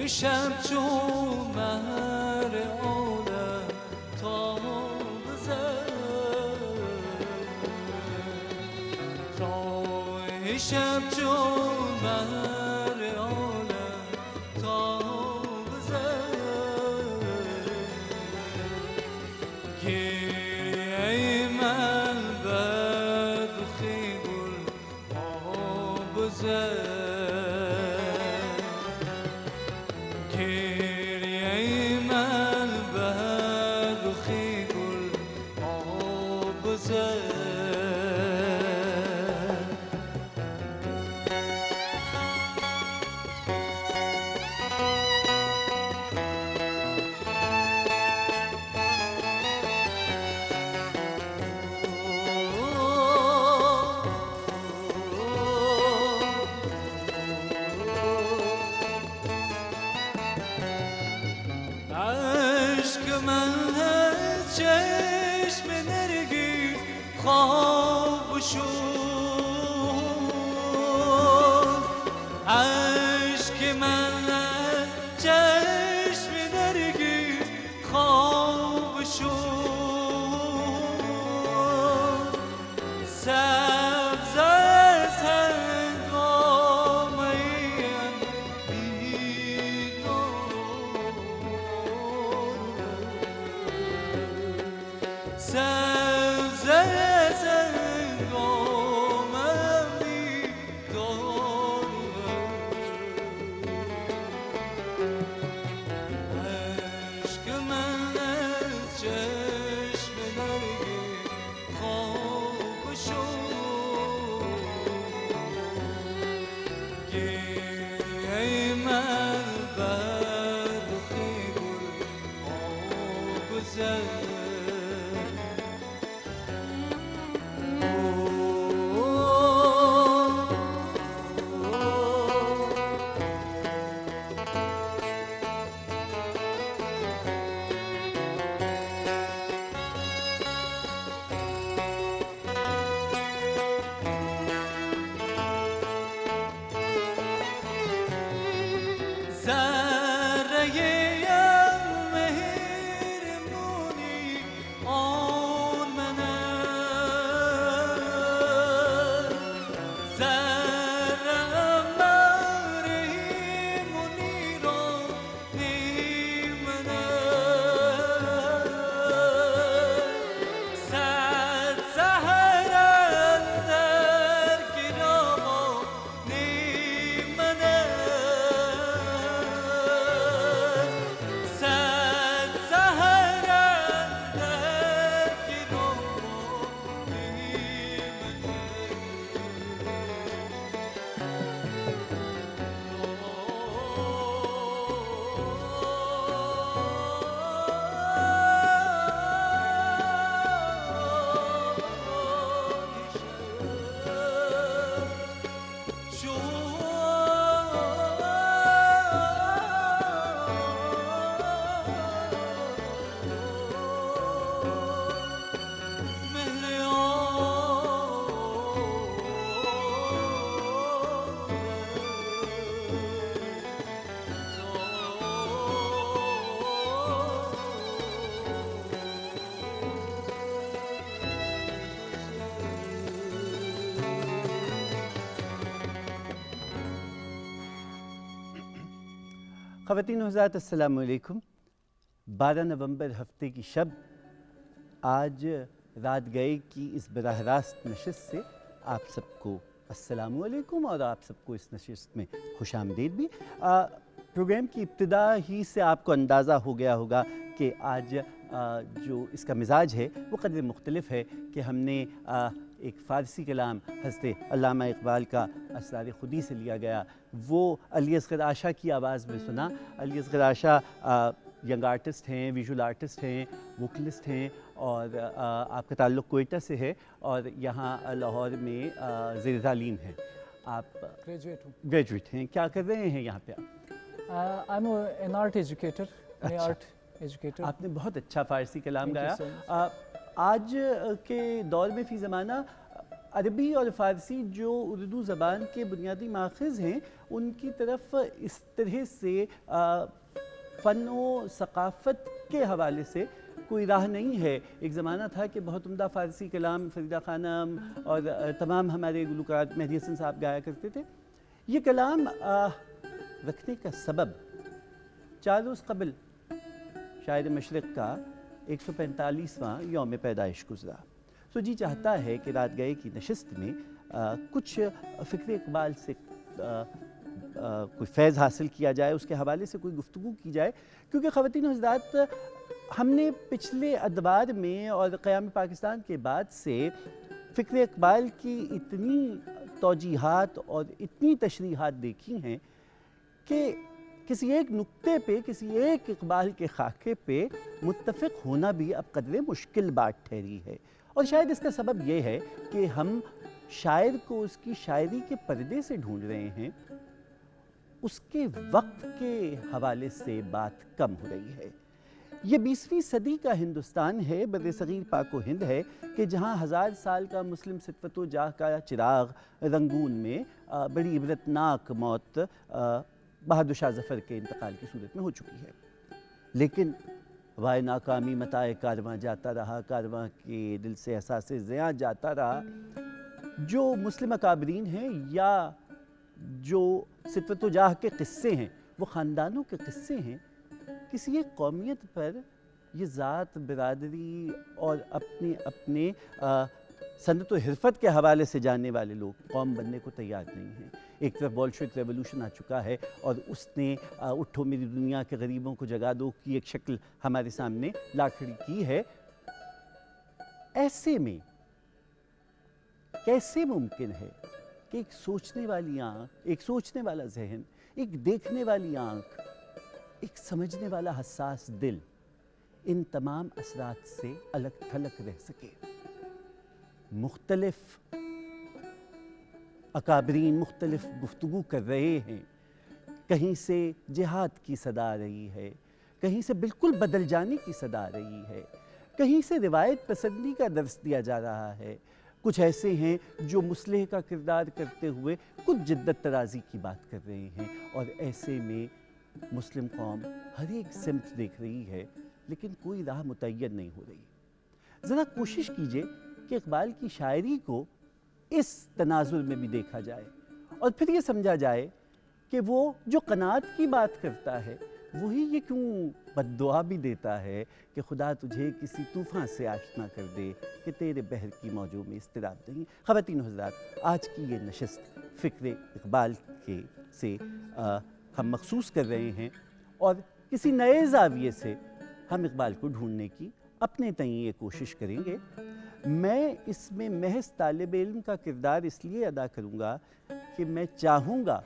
شب چون مهر عالم تا بزد تا شب چون مهر عالم تا بزد گریه من بر رخ گل آب زد چشم نرگس خواب شد عشق من از چشم نرگس خواب شد سبز از هنگامه سبز از هنگامم بیدار عشق من از چشم نرگس خواب شد گریه من بر رخ گل آب زد خواتین و حضرات السلام علیکم 12 نومبر ہفتے کی شب آج رات گئے کی اس براہ راست نشست سے آپ سب کو السلام علیکم اور آپ سب کو اس نشست میں خوش آمدید بھی پروگرام کی ابتدا ہی سے آپ کو اندازہ ہو گیا ہوگا کہ آج جو اس کا مزاج ہے وہ قدر مختلف ہے کہ ہم نے ایک فارسی کلام حضرت علامہ اقبال کا اسرار خودی سے لیا گیا وہ علی اصغر آشا کی آواز میں سنا. علی اصغر آشا ینگ آرٹسٹ ہیں, ویژول آرٹسٹ ہیں, ووکلسٹ ہیں اور آپ کا تعلق کوئٹہ سے ہے اور یہاں لاہور میں زیر تعلیم ہیں. آپ گریجویٹ ہیں, کیا کر رہے ہیں یہاں پہ آپ؟ I'm an art educator. art educator. آپ نے بہت اچھا فارسی کلام گایا. آج کے دور میں فی زمانہ عربی اور فارسی جو اردو زبان کے بنیادی ماخذ ہیں ان کی طرف اس طرح سے فن و ثقافت کے حوالے سے کوئی راہ نہیں ہے. ایک زمانہ تھا کہ بہت عمدہ فارسی کلام فریدہ خانم اور تمام ہمارے گلوکار مہدی حسن صاحب گایا کرتے تھے. یہ کلام رکھنے کا سبب 4 روز قبل شاعر مشرق کا 145واں یوم پیدائش گزرا. تو جی چاہتا ہے کہ رات گئے کی نشست میں کچھ فکر اقبال سے کوئی فیض حاصل کیا جائے, اس کے حوالے سے کوئی گفتگو کی جائے, کیونکہ خواتین و حضرات ہم نے پچھلے ادوار میں اور قیام پاکستان کے بعد سے فکر اقبال کی اتنی توجیحات اور اتنی تشریحات دیکھی ہیں کہ کسی ایک نقطے پہ, کسی ایک اقبال کے خاکے پہ متفق ہونا بھی اب قدرے مشکل بات ٹھہری ہے. اور شاید اس کا سبب یہ ہے کہ ہم شاعر کو اس کی شاعری کے پردے سے ڈھونڈ رہے ہیں, اس کے وقت کے حوالے سے بات کم ہو رہی ہے. یہ 20ویں صدی کا ہندوستان ہے, بر صغیر پاک و ہند ہے, کہ جہاں 1000 سال کا مسلم ستوت و جاہ کا چراغ رنگون میں بڑی عبرتناک موت بہادر شاہ ظفر کے انتقال کی صورت میں ہو چکی ہے. لیکن وائے ناکامی متائے کارواں جاتا رہا, کارواں کے دل سے احساس زیاں جاتا رہا. جو مسلم اکابرین ہیں یا جو ستوت و جاہ کے قصے ہیں وہ خاندانوں کے قصے ہیں. کسی ایک قومیت پر یہ ذات, برادری اور اپنے صنعت و حرفت کے حوالے سے جاننے والے لوگ قوم بننے کو تیار نہیں ہیں. ایک طرف بولشوک ریولوشن آ چکا ہے اور اس نے اٹھو میری دنیا کے غریبوں کو جگا دو کی ایک شکل ہمارے سامنے لا کھڑی کی ہے. ایسے میں کیسے ممکن ہے کہ ایک سوچنے والی آنکھ, ایک سوچنے والا ذہن, ایک دیکھنے والی آنکھ, ایک سمجھنے والا حساس دل ان تمام اثرات سے الگ تھلگ رہ سکے؟ مختلف اکابرین مختلف گفتگو کر رہے ہیں. کہیں سے جہاد کی صدا آ رہی ہے, کہیں سے بالکل بدل جانے کی صدا آ رہی ہے, کہیں سے روایت پسندی کا درس دیا جا رہا ہے. کچھ ایسے ہیں جو مصلح کا کردار کرتے ہوئے کچھ جدت ترازی کی بات کر رہے ہیں. اور ایسے میں مسلم قوم ہر ایک سمت دیکھ رہی ہے لیکن کوئی راہ متعین نہیں ہو رہی. ذرا کوشش کیجئے کہ اقبال کی شاعری کو اس تناظر میں بھی دیکھا جائے اور پھر یہ سمجھا جائے کہ وہ جو قناعت کی بات کرتا ہے وہی یہ کیوں بد دعا بھی دیتا ہے کہ خدا تجھے کسی طوفان سے آشنا کر دے کہ تیرے بحر کی موجوں میں اضطراب نہیں. خواتین و حضرات, آج کی یہ نشست فکر اقبال کے سے ہم مخصوص کر رہے ہیں اور کسی نئے زاویے سے ہم اقبال کو ڈھونڈنے کی اپنے تئیں یہ کوشش کریں گے. میں اس میں محض طالب علم کا کردار اس لیے ادا کروں گا کہ میں چاہوں گا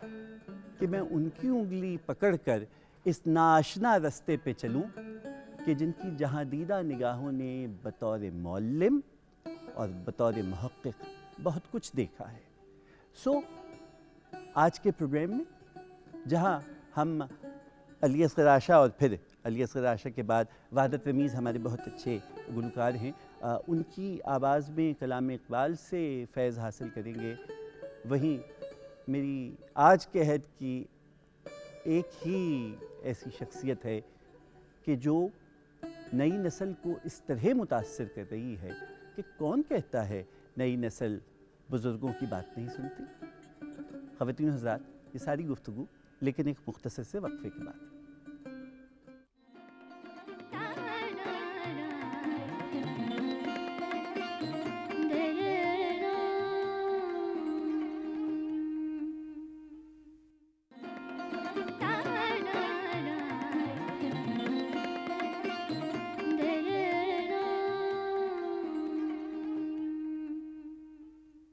کہ میں ان کی انگلی پکڑ کر اس ناآشنا رستے پہ چلوں کہ جن کی جہاں دیدہ نگاہوں نے بطور معلم اور بطور محقق بہت کچھ دیکھا ہے. سو آج کے پروگرام میں جہاں ہم علی اصغر آشا اور پھر علی اصغر آشا کے بعد وحدت رمیز ہمارے بہت اچھے گلوکار ہیں, ان کی آواز میں کلام اقبال سے فیض حاصل کریں گے, وہیں میری آج کے عہد کی ایک ہی ایسی شخصیت ہے کہ جو نئی نسل کو اس طرح متاثر کر رہی ہے کہ کون کہتا ہے نئی نسل بزرگوں کی بات نہیں سنتی. خواتین و حضرات, یہ ساری گفتگو لیکن ایک مختصر سے وقفے کے بعد.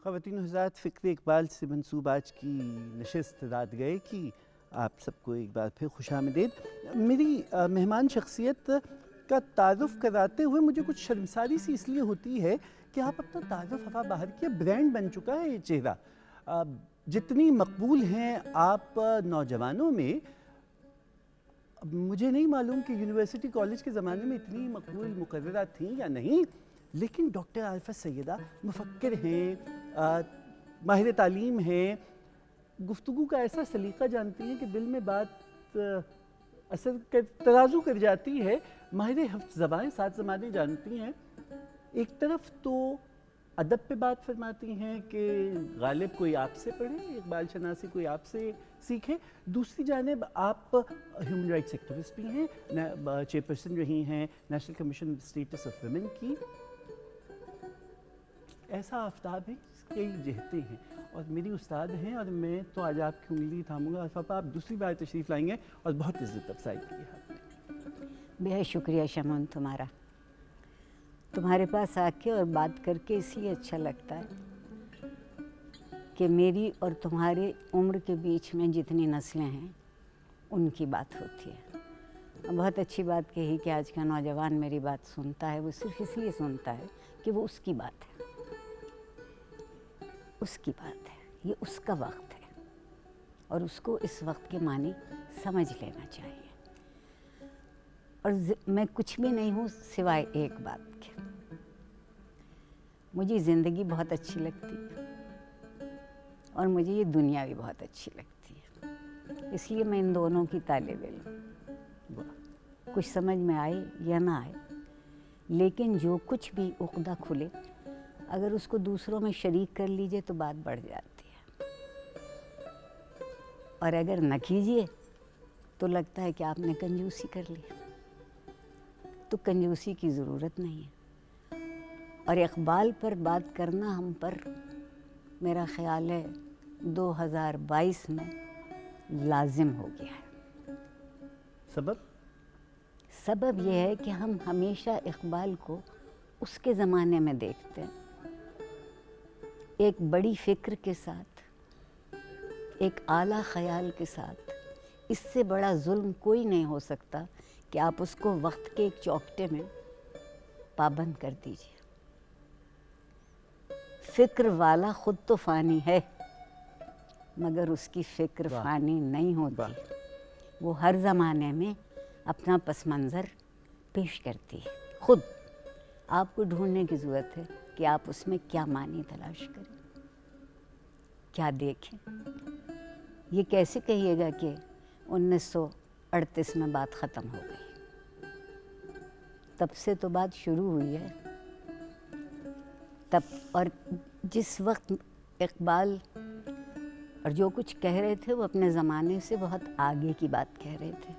خواتین و حضرات, فکر اقبال سے منسوب آج کی نشست رات گئے کی آپ سب کو ایک بار پھر خوش آمدید. میری مہمان شخصیت کا تعارف کراتے ہوئے مجھے کچھ شرمساری سی اس لیے ہوتی ہے کہ آپ اپنا تعارف ہوا باہر کیا, برانڈ بن چکا ہے یہ چہرہ. جتنی مقبول ہیں آپ نوجوانوں میں, مجھے نہیں معلوم کہ یونیورسٹی کالج کے زمانے میں اتنی مقبول مقررہ تھیں یا نہیں, لیکن ڈاکٹر عارفہ سیدہ مفکر ہیں, ماہر تعلیم ہیں، گفتگو کا ایسا سلیقہ جانتی ہیں کہ دل میں بات اثر ترازو کر جاتی ہے. ماہر ہفت زبانیں 7 زبانیں جانتی ہیں. ایک طرف تو ادب پہ بات فرماتی ہیں کہ غالب کوئی آپ سے پڑھے، اقبال شناسی کوئی آپ سے سیکھے. دوسری جانب آپ ہیومن رائٹس ایکٹیوسٹ بھی ہیں، چیئرپرسن رہی ہیں national commission status of women کی. ایسا آفتاب ہے جس کی کئی جہتیں ہیں، اور میری استاد ہیں، اور میں تو آج آپ کی انگلی تھاموں گا. پاپا آپ دوسری بار تشریف لائیں گے اور بہت عزت افزائی کی ہے آپ نے. بہت شکریہ شمن تمہارا. تمہارے پاس آ کے اور بات کر کے اس لیے اچھا لگتا ہے کہ میری اور تمہارے عمر کے بیچ میں جتنی نسلیں ہیں ان کی بات ہوتی ہے. بہت اچھی بات کہی کہ آج کا نوجوان میری بات سنتا ہے. وہ صرف اس لیے سنتا ہے کہ وہ اس کی بات ہے، اس کی بات ہے، یہ اس کا وقت ہے، اور اس کو اس وقت کے معنی سمجھ لینا چاہیے. اور میں کچھ بھی نہیں ہوں سوائے ایک بات کے. مجھے زندگی بہت اچھی لگتی ہے اور مجھے یہ دنیا بھی بہت اچھی لگتی ہے. اس لیے میں ان دونوں کی طالب علم. کچھ سمجھ میں آئے یا نہ آئے، لیکن جو کچھ بھی عقدہ کھلے اگر اس کو دوسروں میں شریک کر لیجئے تو بات بڑھ جاتی ہے، اور اگر نہ کیجئے تو لگتا ہے کہ آپ نے کنجوسی کر لی. تو کنجوسی کی ضرورت نہیں ہے. اور اقبال پر بات کرنا ہم پر میرا خیال ہے 2022 میں لازم ہو گیا ہے. سبب یہ ہے کہ ہم ہمیشہ اقبال کو اس کے زمانے میں دیکھتے ہیں، ایک بڑی فکر کے ساتھ، ایک اعلیٰ خیال کے ساتھ. اس سے بڑا ظلم کوئی نہیں ہو سکتا کہ آپ اس کو وقت کے ایک چوکٹے میں پابند کر دیجیے. فکر والا خود تو فانی ہے مگر اس کی فکر فانی نہیں ہوتی. وہ ہر زمانے میں اپنا پس منظر پیش کرتی ہے. خود آپ کو ڈھونڈنے کی ضرورت ہے کہ آپ اس میں کیا معنی تلاش کریں، کیا دیکھیں. یہ کیسے کہیے گا کہ 1938 میں بات ختم ہو گئی؟ تب سے تو بات شروع ہوئی ہے. تب اور جس وقت اقبال اور جو کچھ کہہ رہے تھے وہ اپنے زمانے سے بہت آگے کی بات کہہ رہے تھے.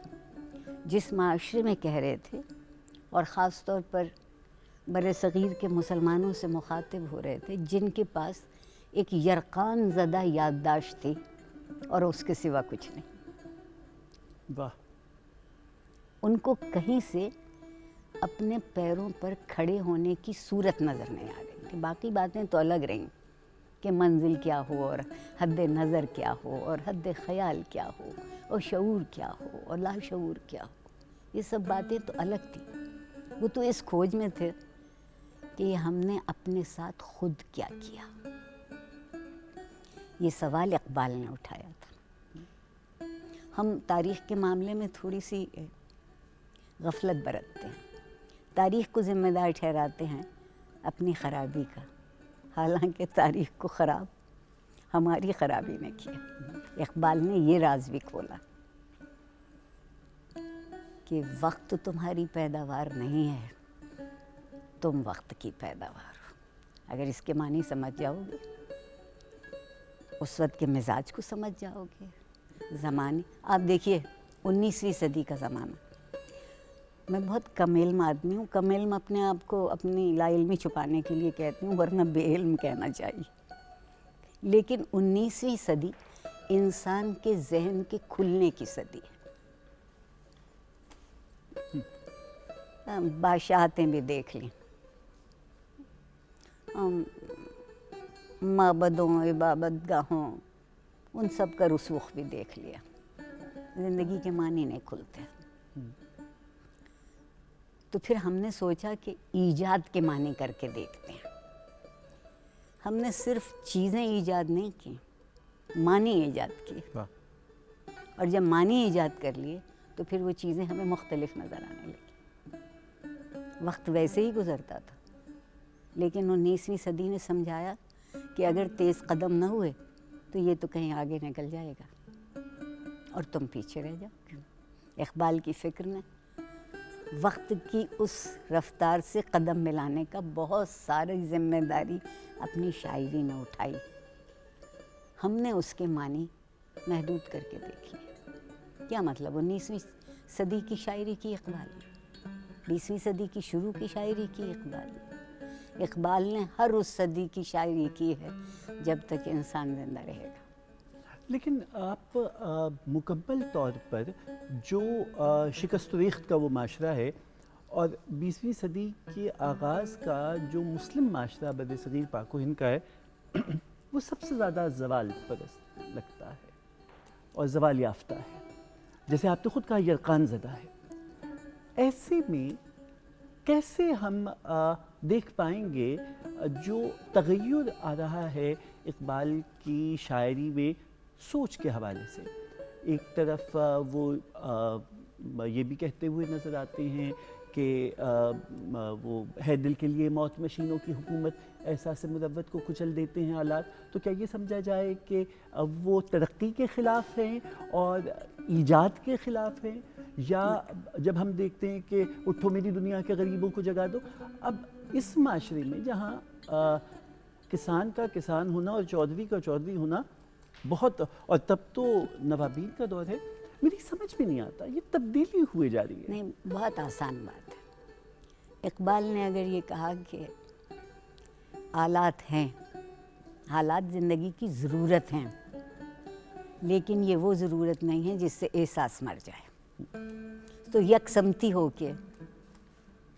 جس معاشرے میں کہہ رہے تھے، اور خاص طور پر بر صغیر کے مسلمانوں سے مخاطب ہو رہے تھے جن کے پاس ایک یرقان زدہ یادداشت تھی اور اس کے سوا کچھ نہیں. ان کو کہیں سے اپنے پیروں پر کھڑے ہونے کی صورت نظر نہیں آ رہی تھی. باقی باتیں تو الگ رہیں کہ منزل کیا ہو اور حد نظر کیا ہو اور حد خیال کیا ہو اور شعور کیا ہو اور لاشعور کیا ہو. یہ سب باتیں تو الگ تھیں. وہ تو اس کھوج میں تھے کہ ہم نے اپنے ساتھ خود کیا کیا. یہ سوال اقبال نے اٹھایا تھا. ہم تاریخ کے معاملے میں تھوڑی سی غفلت برتتے ہیں. تاریخ کو ذمہ دار ٹھہراتے ہیں اپنی خرابی کا، حالانکہ تاریخ کو خراب ہماری خرابی نے کیا. اقبال نے یہ راز بھی کھولا کہ وقت تمہاری پیداوار نہیں ہے، تم وقت کی پیداوار ہو. اگر اس کے معنی سمجھ جاؤ گے، اس وقت کے مزاج کو سمجھ جاؤ گے. زمانے آپ دیکھیے 19ویں صدی کا زمانہ. میں بہت کم علم آدمی ہوں. کم علم اپنے آپ کو اپنی لا علمی چھپانے کے لیے کہتی ہوں، ورنہ بے علم کہنا چاہیے. لیکن 19ویں صدی انسان کے ذہن کے کھلنے کی صدی ہے. بادشاہتیں بھی دیکھ لیں، معبدوں، عبادت گاہوں، ان سب کا رسوخ بھی دیکھ لیا. زندگی کے معنی نہیں کھلتے. تو پھر ہم نے سوچا کہ ایجاد کے معنی کر کے دیکھتے ہیں. ہم نے صرف چیزیں ایجاد نہیں کی، معنی ایجاد کیے. اور جب معنی ایجاد کر لیے تو پھر وہ چیزیں ہمیں مختلف نظر آنے لگی. وقت ویسے ہی گزرتا تھا، لیکن 19ویں صدی نے سمجھایا کہ اگر تیز قدم نہ ہوئے تو یہ تو کہیں آگے نکل جائے گا اور تم پیچھے رہ جاؤ گے۔ اقبال کی فکر نے وقت کی اس رفتار سے قدم ملانے کا بہت ساری ذمہ داری اپنی شاعری میں اٹھائی۔ ہم نے اس کے معنی محدود کر کے دیکھی۔ کیا مطلب 19ویں صدی کی شاعری کی اقبال، 20ویں صدی کی شروع کی شاعری کی اقبال۔ اقبال نے ہر اس صدی کی شاعری کی ہے جب تک انسان زندہ رہے گا۔ لیکن آپ مکمل طور پر جو شکست و ریخت کا وہ معاشرہ ہے اور 20ویں صدی کے آغاز کا جو مسلم معاشرہ بر صغیر پاک و ہند کا ہے وہ سب سے زیادہ زوال پرست لگتا ہے اور زوال یافتہ ہے، جیسے آپ نے خود کہا یرقان زدہ ہے۔ ایسے میں کیسے ہم دیکھ پائیں گے جو تغیر آ رہا ہے اقبال کی شاعری میں سوچ کے حوالے سے؟ ایک طرف وہ یہ بھی کہتے ہوئے نظر آتے ہیں کہ وہ ہے دل کے لیے موت مشینوں کی حکومت، احساس مروت کو کچل دیتے ہیں حالات۔ تو کیا یہ سمجھا جائے کہ وہ ترقی کے خلاف ہیں اور ایجاد کے خلاف ہیں؟ یا جب ہم دیکھتے ہیں کہ اٹھو میری دنیا کے غریبوں کو جگا دو، اب اس معاشرے میں جہاں کسان کا کسان ہونا اور چودھری کا چودھری ہونا بہت، اور تب تو نوابین کا دور ہے، میری سمجھ بھی نہیں آتا یہ تبدیلی ہوئے جا رہی ہے۔ نہیں، بہت آسان بات ہے۔ اقبال نے اگر یہ کہا کہ آلات ہیں، حالات زندگی کی ضرورت ہیں، لیکن یہ وہ ضرورت نہیں ہے جس سے احساس مر جائے، تو یکسمتی ہو کے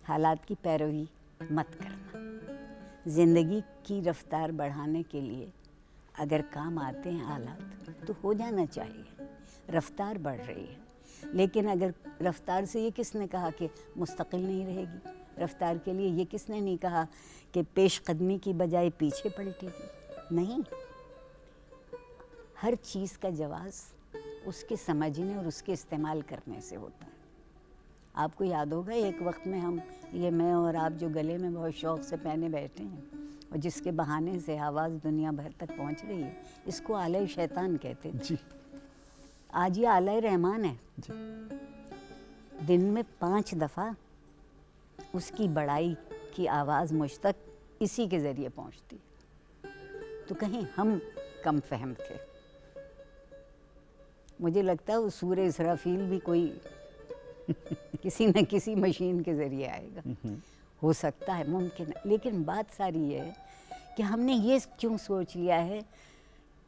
حالات کی پیروی مت کرنا۔ زندگی کی رفتار بڑھانے کے لیے اگر کام آتے ہیں آلات تو ہو جانا چاہیے، رفتار بڑھ رہی ہے۔ لیکن اگر رفتار سے یہ کس نے کہا کہ مستقل نہیں رہے گی؟ رفتار کے لیے یہ کس نے نہیں کہا کہ پیش قدمی کی بجائے پیچھے پلٹے گی؟ نہیں، ہر چیز کا جواز اس کے سمجھنے اور اس کے استعمال کرنے سے ہوتا ہے۔ آپ کو یاد ہوگا ایک وقت میں میں اور آپ جو گلے میں بہت شوق سے پہنے بیٹھے ہیں اور جس کے بہانے سے آواز دنیا بھر تک پہنچ رہی ہے، اس کو آلہ شیطان کہتے تھے۔ جی آج یہ آلہ رحمان ہے۔ جی دن میں 5 دفعہ اس کی بڑائی کی آواز مجھ تک اسی کے ذریعے پہنچتی، تو کہیں ہم کم فہم تھے؟ مجھے لگتا ہے وہ سورہ اسرافیل بھی کوئی کسی نہ کسی مشین کے ذریعے آئے گا، ہو سکتا ہے، ممکن ہے۔ لیکن بات ساری یہ ہے کہ ہم نے یہ کیوں سوچ لیا ہے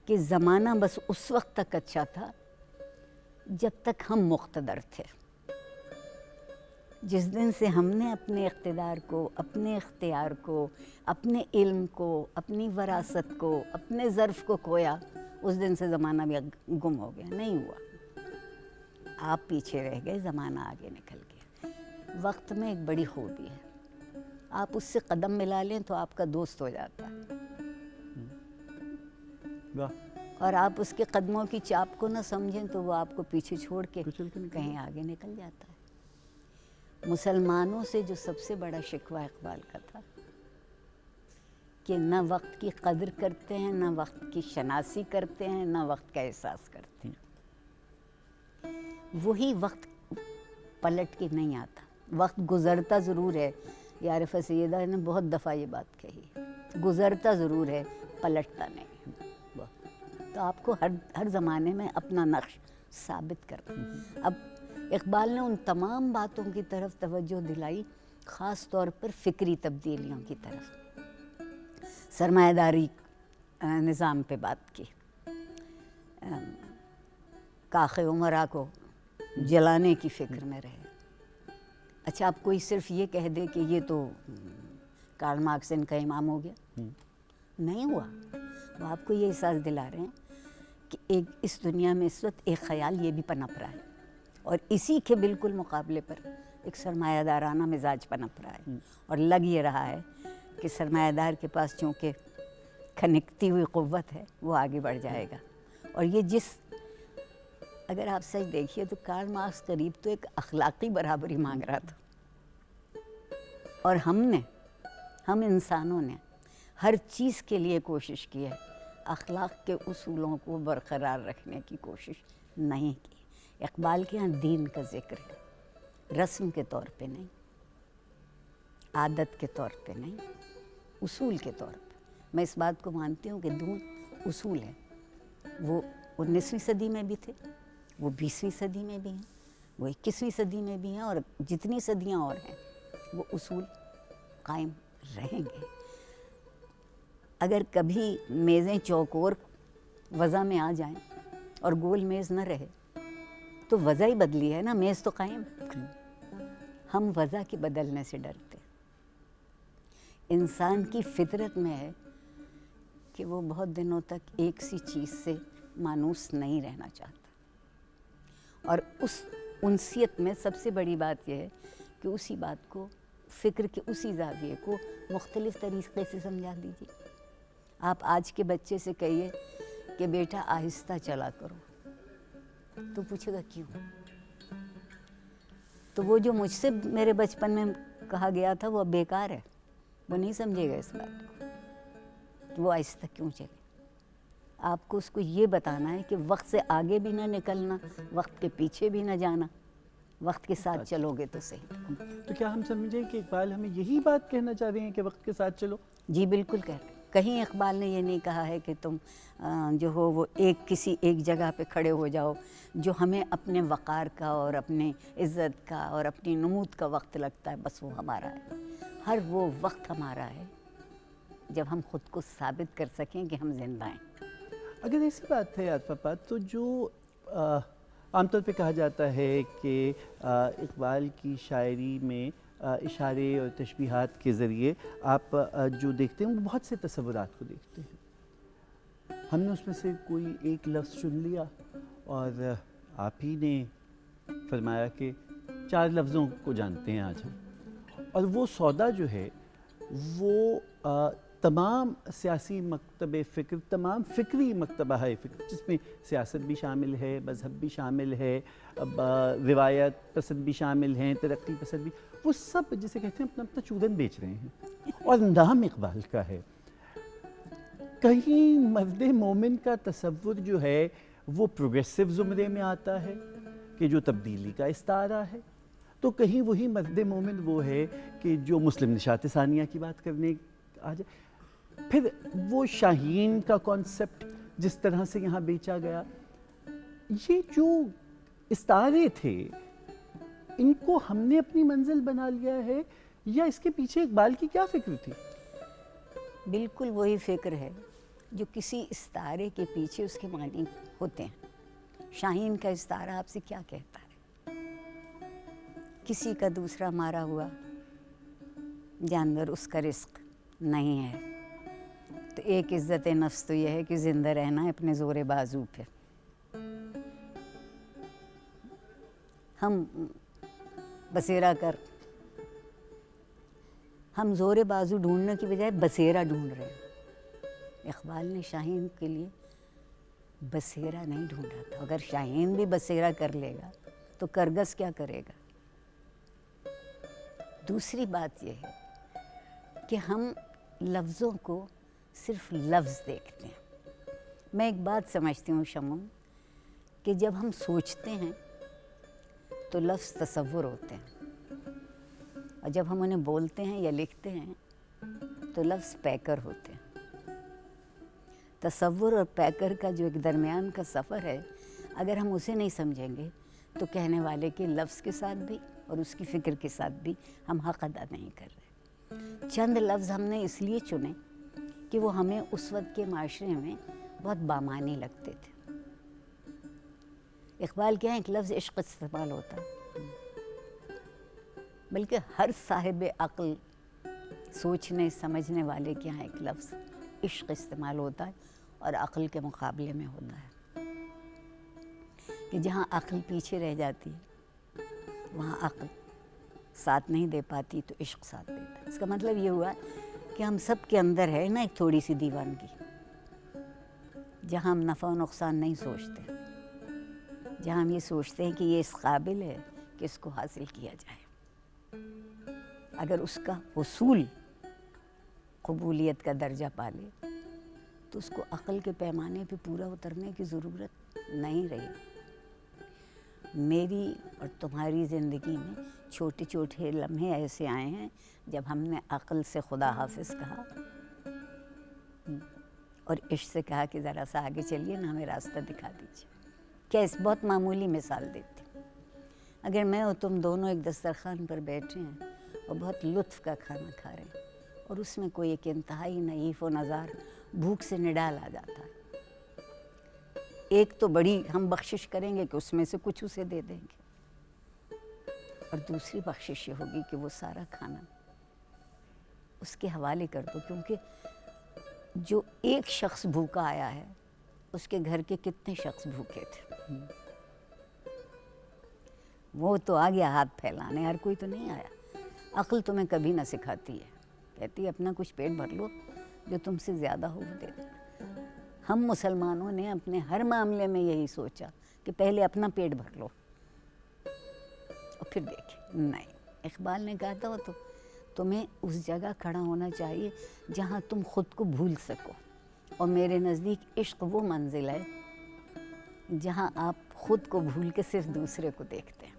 کہ زمانہ بس اس وقت تک اچھا تھا جب تک ہم مقتدر تھے۔ جس دن سے ہم نے اپنے اقتدار کو، اپنے اختیار کو، اپنے علم کو، اپنی وراثت کو، اپنے ظرف کو کھویا، اس دن سے زمانہ بھی گم ہو گیا، نہیں ہوا۔ آپ پیچھے رہ گئے، زمانہ آگے نکل گیا۔ وقت میں ایک بڑی خوبی ہے، آپ اس سے قدم ملا لیں تو آپ کا دوست ہو جاتا ہے، واہ، اور آپ اس کے قدموں کی چاپ کو نہ سمجھیں تو وہ آپ کو پیچھے چھوڑ کے کچل کے نکل کہیں آگے نکل جاتا ہے۔ مسلمانوں سے جو سب سے بڑا شکوہ اقبال کا تھا کہ نہ وقت کی قدر کرتے ہیں، نہ وقت کی شناسی کرتے ہیں، نہ وقت کا احساس کرتے ہیں۔ وہی وقت پلٹ کے نہیں آتا، وقت گزرتا ضرور ہے۔ عارفہ سیدہ نے بہت دفعہ یہ بات کہی، گزرتا ضرور ہے، پلٹتا نہیں۔ تو آپ کو ہر زمانے میں اپنا نقش ثابت کرنا۔ اب اقبال نے ان تمام باتوں کی طرف توجہ دلائی، خاص طور پر فکری تبدیلیوں کی طرف، سرمایہ داری نظام پہ بات کی، کاخ عمرا کو جلانے کی فکر میں رہے۔ اچھا، اب کوئی صرف یہ کہہ دے کہ یہ تو کارل مارکس ان کا امام ہو گیا، نہیں ہوا۔ وہ آپ کو یہ احساس دلا رہے ہیں کہ اس دنیا میں اس وقت ایک خیال یہ بھی پنپ رہا ہے، اور اسی کے بالکل مقابلے پر ایک سرمایہ دارانہ مزاج پنپ رہا ہے، اور لگ یہ رہا ہے کہ سرمایہ دار کے پاس چونکہ کھنکتی ہوئی قوت ہے، وہ آگے بڑھ جائے گا۔ اور یہ اگر آپ سچ دیکھیے تو کارل مارکس قریب تو ایک اخلاقی برابری مانگ رہا تھا، اور ہم انسانوں نے ہر چیز کے لیے کوشش کی ہے، اخلاق کے اصولوں کو برقرار رکھنے کی کوشش نہیں کی۔ اقبال کے ہاں دین کا ذکر ہے، رسم کے طور پہ نہیں، عادت کے طور پہ نہیں، اصول کے طور پہ۔ میں اس بات کو مانتی ہوں کہ دین اصول ہے، وہ 19ویں صدی میں بھی تھے، وہ 20ویں صدی میں بھی ہیں، وہ 21ویں صدی میں بھی ہیں، اور جتنی صدیاں اور ہیں وہ اصول قائم رہیں گے۔ اگر کبھی میزیں چوکور وضع میں آ جائیں اور گول میز نہ رہے تو وضع ہی بدلی ہے نا، میز تو قائم ہے۔ ہم وضع کے بدلنے سے ڈرتے ہیں۔ انسان کی فطرت میں ہے کہ وہ بہت دنوں تک ایک سی چیز سے مانوس نہیں رہنا چاہتا، اور اس انسیت میں سب سے بڑی بات یہ ہے کہ اسی بات کو، فکر کے اسی زاویے کو مختلف طریقے سے سمجھا دیجیے۔ آپ آج کے بچے سے کہیے کہ بیٹا آہستہ چلا کرو، تو پوچھے گا کیوں؟ تو وہ جو مجھ سے میرے بچپن میں کہا گیا تھا وہ بیکار ہے، وہ نہیں سمجھے گا اس بات کو کہ وہ آہستہ کیوں چلے۔ آپ کو اس کو یہ بتانا ہے کہ وقت سے آگے بھی نہ نکلنا، وقت کے پیچھے بھی نہ جانا، وقت کے ساتھ چلو گے تو صحیح۔ تو کیا ہم سمجھیں کہ اقبال ہمیں یہی بات کہنا چاہ رہے ہیں کہ وقت کے ساتھ چلو؟ جی بالکل کہیں اقبال نے یہ نہیں کہا ہے کہ تم جو ہو وہ کسی ایک جگہ پہ کھڑے ہو جاؤ۔ جو ہمیں اپنے وقار کا اور اپنی عزت کا اور اپنی نمود کا وقت لگتا ہے بس وہ ہمارا ہے، ہر وہ وقت ہمارا ہے جب ہم خود کو ثابت کر سکیں کہ ہم زندہ ہیں۔ اگر ایسی بات ہے عاطف آپا، تو جو عام طور پہ کہا جاتا ہے کہ اقبال کی شاعری میں اشارے اور تشبیہات کے ذریعے آپ جو دیکھتے ہیں وہ بہت سے تصورات کو دیکھتے ہیں۔ ہم نے اس میں سے کوئی ایک لفظ چن لیا اور آپ ہی نے فرمایا کہ 4 لفظوں کو جانتے ہیں آج ہم، اور وہ سودا جو ہے وہ تمام سیاسی مکتب فکر، تمام فکری مکتبہ فکر، جس میں سیاست بھی شامل ہے، مذہب بھی شامل ہے، روایت پسند بھی شامل ہیں، ترقی پسند بھی، وہ سب جسے کہتے ہیں اپنا اپنا چودن بیچ رہے ہیں، اور نام اقبال کا ہے۔ کہیں مرد مومن کا تصور جو ہے وہ پروگریسو زمرے میں آتا ہے کہ جو تبدیلی کا استعارہ ہے، تو کہیں وہی مرد مومن وہ ہے کہ جو مسلم نشاط ثانیہ کی بات کرنے آ جائے۔ پھر وہ شاہین کا کانسیپٹ جس طرح سے یہاں بیچا گیا، یہ جو استعارے تھے ان کو ہم نے اپنی منزل بنا لیا ہے، یا اس کے پیچھے اقبال کی کیا فکر تھی؟ بالکل وہی فکر ہے جو کسی استعارے کے پیچھے اس کے معنی ہوتے ہیں۔ شاہین کا استعارہ آپ سے کیا کہتا ہے؟ کسی کا دوسرا مارا ہوا جانور اس کا رزق نہیں ہے، تو ایک عزت نفس تو یہ ہے کہ زندہ رہنا ہے اپنے زور بازو پہ۔ ہم بسیرا کر، ہم زور بازو ڈھونڈنے کی بجائے بسیرا ڈھونڈ رہے ہیں۔ اقبال نے شاہین کے لیے بسیرا نہیں ڈھونڈا تھا۔ اگر شاہین بھی بسیرا کر لے گا تو کرگس کیا کرے گا؟ دوسری بات یہ ہے کہ ہم لفظوں کو صرف لفظ دیکھتے ہیں۔ میں ایک بات سمجھتی ہوں شمون، کہ جب ہم سوچتے ہیں تو لفظ تصور ہوتے ہیں، اور جب ہم انہیں بولتے ہیں یا لکھتے ہیں تو لفظ پیکر ہوتے ہیں۔ تصور اور پیکر کا جو ایک درمیان کا سفر ہے، اگر ہم اسے نہیں سمجھیں گے تو کہنے والے کے لفظ کے ساتھ بھی اور اس کی فکر کے ساتھ بھی ہم حق ادا نہیں کر رہے۔ چند لفظ ہم نے اس لیے چنے کہ وہ ہمیں اس وقت کے معاشرے میں بہت بامانی لگتے تھے۔ اقبال کے یہاں ایک لفظ عشق استعمال ہوتا ہے، بلکہ ہر صاحب عقل، سوچنے سمجھنے والے کے یہاں ایک لفظ عشق استعمال ہوتا ہے، اور عقل کے مقابلے میں ہوتا ہے کہ جہاں عقل پیچھے رہ جاتی ہے وہاں عقل ساتھ نہیں دے پاتی تو عشق ساتھ دیتا ہے۔ اس کا مطلب یہ ہوا کہ ہم سب کے اندر ہے نا ایک تھوڑی سی دیوانگی، جہاں ہم نفع و نقصان نہیں سوچتے، جہاں ہم یہ سوچتے ہیں کہ یہ اس قابل ہے کہ اس کو حاصل کیا جائے۔ اگر اس کا حصول قبولیت کا درجہ پا لے تو اس کو عقل کے پیمانے پہ پورا اترنے کی ضرورت نہیں رہی. میری اور تمہاری زندگی میں چھوٹے چھوٹے لمحے ایسے آئے ہیں جب ہم نے عقل سے خدا حافظ کہا اور عشق سے کہا کہ ذرا سا آگے چلیے نا، ہمیں راستہ دکھا دیجیے. کیا اس بہت معمولی مثال دیتی ہوں. اگر میں اور تم دونوں ایک دسترخوان پر بیٹھے ہیں اور بہت لطف کا کھانا کھا رہے ہیں اور اس میں کوئی ایک انتہائی نحیف و نزار بھوک سے نڈال آ جاتا ہے، ایک تو بڑی ہم بخشش کریں گے کہ اس میں سے کچھ اسے دے دیں گے، اور دوسری بخشش یہ ہوگی کہ وہ سارا کھانا اس کے حوالے کر دو، کیونکہ جو ایک شخص بھوکا آیا ہے اس کے گھر کے کتنے شخص بھوکے تھے. وہ تو آ گیا ہاتھ پھیلانے، ہر کوئی تو نہیں آیا. عقل تمہیں کبھی نہ سکھاتی ہے، کہتی ہے اپنا کچھ پیٹ بھر لو، جو تم سے زیادہ ہو وہ دے دو. ہم مسلمانوں نے اپنے ہر معاملے میں یہی سوچا کہ پہلے اپنا پیٹ بھر لو اور پھر دیکھیں. نہیں، اقبال نے کہا تھا وہ تو تمہیں اس جگہ کھڑا ہونا چاہیے جہاں تم خود کو بھول سکو، اور میرے نزدیک عشق وہ منزل ہے جہاں آپ خود کو بھول کے صرف دوسرے کو دیکھتے ہیں،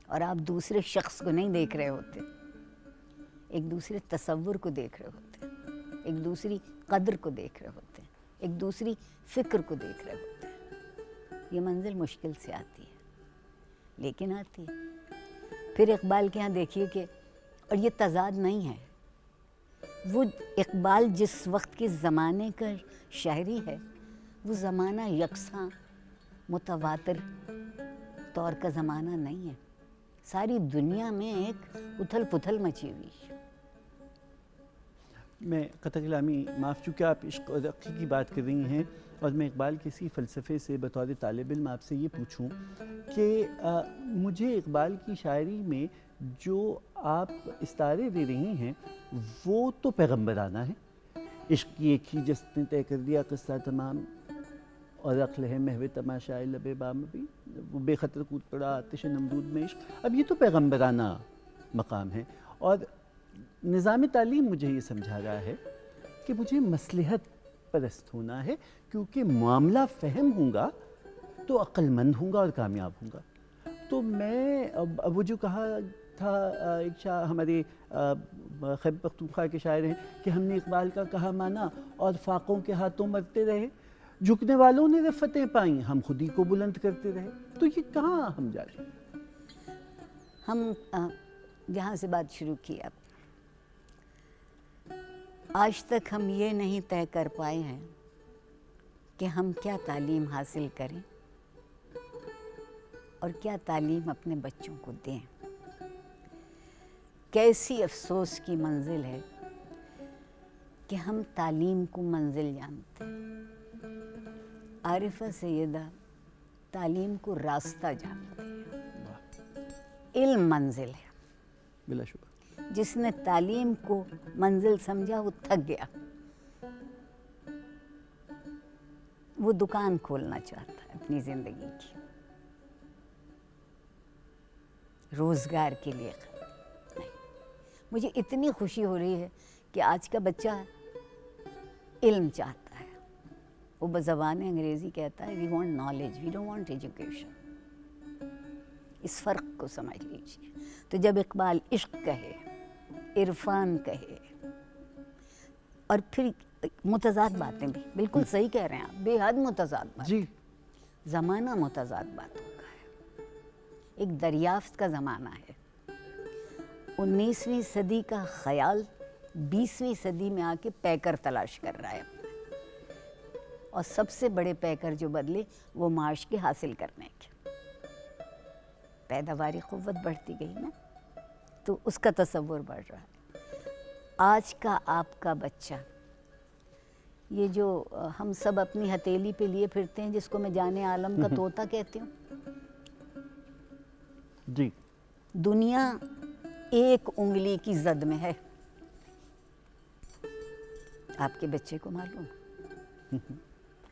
اور آپ دوسرے شخص کو نہیں دیکھ رہے ہوتے، ایک دوسرے تصور کو دیکھ رہے ہوتے ہیں، ایک دوسری قدر کو دیکھ رہے ہوتے ہیں، ایک دوسری فکر کو دیکھ رہے ہوتے ہیں. یہ منزل مشکل سے آتی ہے لیکن آتی ہے. پھر اقبال کے ہاں دیکھیے کہ، اور یہ تضاد نہیں ہے، وہ اقبال جس وقت کے زمانے کا شاعری ہے وہ زمانہ یکساں متواتر طور کا زمانہ نہیں ہے. ساری دنیا میں ایک اتھل پتھل مچی ہوئی ہے. میں قطع کلامی معاف، چونکہ آپ عشق اور عقل کی بات کر رہی ہیں اور میں اقبال کے اسی فلسفے سے بطور طالب علم آپ سے یہ پوچھوں کہ مجھے اقبال کی شاعری میں جو آپ استعارے دے رہی ہیں وہ تو پیغمبرانہ ہیں. عشق کی ایک ہی جس نے طے کر دیا قصہ تمام، اور عقل ہے محو تماشائے لب بام بھی، وہ بے خطر کود پڑا آتش نمرود میں عشق. اب یہ تو پیغمبرانہ مقام ہے، اور نظام تعلیم مجھے یہ سمجھا رہا ہے کہ مجھے مصلحت پرست ہونا ہے، کیونکہ معاملہ فہم ہوں گا تو عقل مند ہوں گا اور کامیاب ہوں گا. تو میں وہ جو کہا تھا ایک ہمارے خیبر پختونخوا کے شاعر ہیں کہ ہم نے اقبال کا کہا مانا اور فاقوں کے ہاتھوں مرتے رہے، جھکنے والوں نے رفتیں پائیں ہم خود ہی کو بلند کرتے رہے. تو یہ کہاں ہم جا رہے ہیں؟ ہم جہاں سے بات شروع کی اب، آج تک ہم یہ نہیں طے کر پائے ہیں کہ ہم کیا تعلیم حاصل کریں اور کیا تعلیم اپنے بچوں کو دیں. کیسی افسوس کی منزل ہے کہ ہم تعلیم کو منزل جانتے ہیں. عارفہ سیدہ تعلیم کو راستہ جانتے ہیں. علم منزل ہے. بلا شبہ جس نے تعلیم کو منزل سمجھا وہ تھک گیا، وہ دکان کھولنا چاہتا ہے اپنی زندگی کی، روزگار کے لیے نہیں. مجھے اتنی خوشی ہو رہی ہے کہ آج کا بچہ علم چاہتا ہے. وہ بزبان انگریزی کہتا ہے we want knowledge, we don't want education. اس فرق کو سمجھ لیجیے. تو جب اقبال عشق کہے، عرفان کہے، اور پھر متضاد باتیں بھی، بالکل صحیح کہہ رہے ہیں آپ، بے حد متضاد باتیں. جی، زمانہ متضاد باتوں کا ہے، ایک دریافت کا زمانہ ہے. 19ویں صدی کا خیال 20ویں صدی میں آ کے پیکر تلاش کر رہا ہے، اور سب سے بڑے پیکر جو بدلے وہ معاش کے حاصل کرنے کے. پیداواری قوت بڑھتی گئی نا، تو اس کا تصور بڑھ رہا ہے. آج کا آپ کا بچہ، یہ جو ہم سب اپنی ہتھیلی پہ لیے پھرتے ہیں جس کو میں جانے عالم کا طوطا کہتی ہوں، جی، دنیا ایک انگلی کی زد میں ہے. آپ کے بچے کو معلوم؟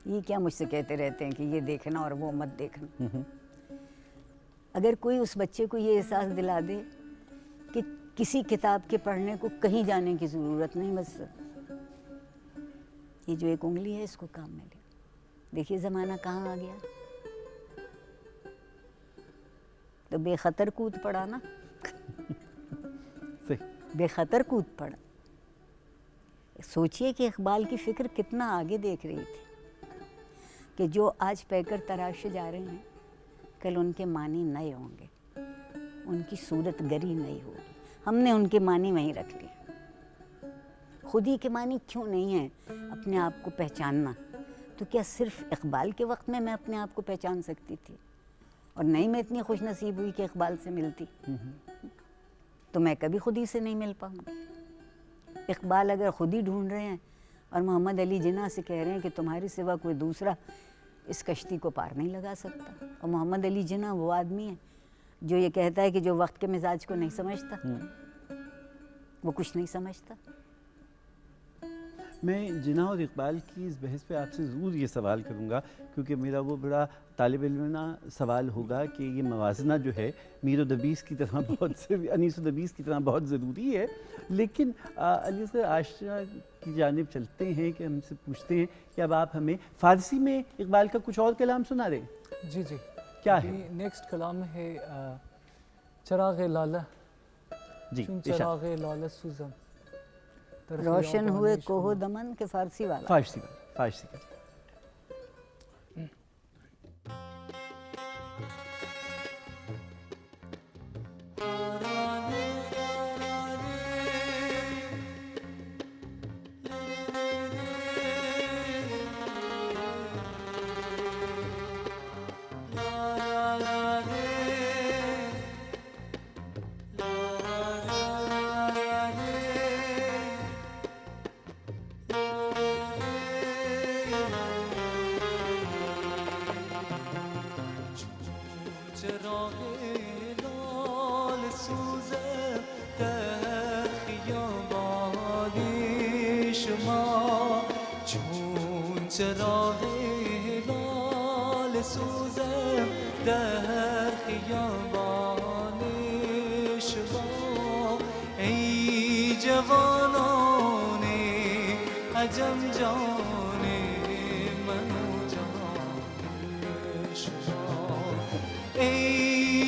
یہ کیا مجھ سے کہتے رہتے ہیں کہ یہ دیکھنا اور وہ مت دیکھنا. اگر کوئی اس بچے کو یہ احساس دلا دے کہ کسی کتاب کے پڑھنے کو کہیں جانے کی ضرورت نہیں، بس یہ جو ایک انگلی ہے اس کو کام میں لے. دیکھیے زمانہ کہاں آ گیا. تو بے خطر کود پڑا نا، بے خطر کود پڑا. سوچئے کہ اقبال کی فکر کتنا آگے دیکھ رہی تھی کہ جو آج پیکر تراشے جا رہے ہیں کل ان کے معنی نئے ہوں گے، ان کی صورت گری نئی ہوگی. ہم نے ان کے معنی وہیں رکھ لیے. خود ہی کے معنی کیوں نہیں ہیں اپنے آپ کو پہچاننا؟ تو کیا صرف اقبال کے وقت میں اپنے آپ کو پہچان سکتی تھی؟ اور نہیں میں اتنی خوش نصیب ہوئی کہ اقبال سے ملتی تو میں کبھی خود ہی سے نہیں مل پاؤں گی. اقبال اگر خود ہی ڈھونڈ رہے ہیں اور محمد علی جناح سے کہہ رہے ہیں کہ تمہارے سوا کوئی دوسرا اس کشتی کو پار نہیں لگا سکتا، اور محمد علی جناح وہ آدمی ہے جو یہ کہتا ہے کہ جو وقت کے مزاج کو نہیں سمجھتا وہ کچھ نہیں سمجھتا. میں جناح اور اقبال کی اس بحث پہ آپ سے ضرور یہ سوال کروں گا، کیونکہ میرا وہ بڑا طالب علمانہ سوال ہوگا کہ یہ موازنہ جو ہے میر و دبیس کی طرح انیس و دبیس کی طرح بہت ضروری ہے. لیکن علی اصغر عاشقہ کی جانب چلتے ہیں کہ ہم سے پوچھتے ہیں کہ اب آپ ہمیں فارسی میں اقبال کا کچھ اور کلام سنا رہے ہیں. جی جی کیا ہے؟ نیکسٹ کلام ہے چراغ لالہ. جی چون چراغ لالہ سوزم روشن ہوئے کوہ دمن کے فارسی والا. فارسی کا. چراغ لال سوزم در خیابان شما، ای جوانان عجم جان من و جان شما، ای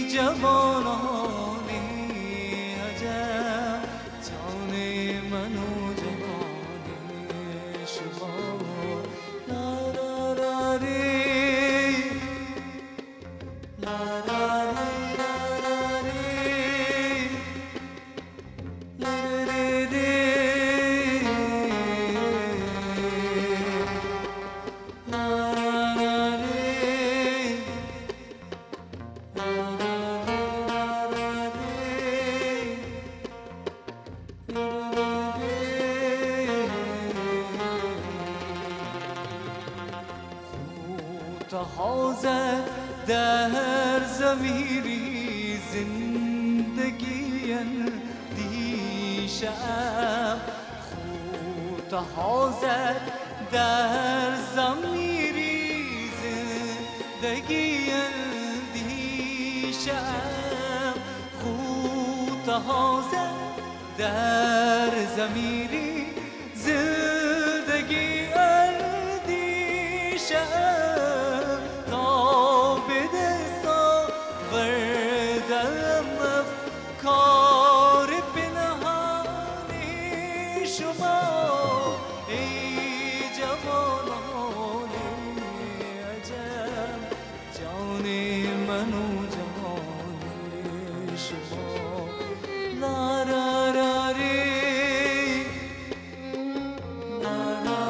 جوانان عجم جان من و جان شما. حوزه در ضمیری زندگی اندیشم، خود حوزه در ضمیری زندگی اندیشم، خود حوزه در ضمیری زندگی اندیشم. کار پنهانی شما، ای جوانان عجم جان من و جان شما. لا را را ری لا را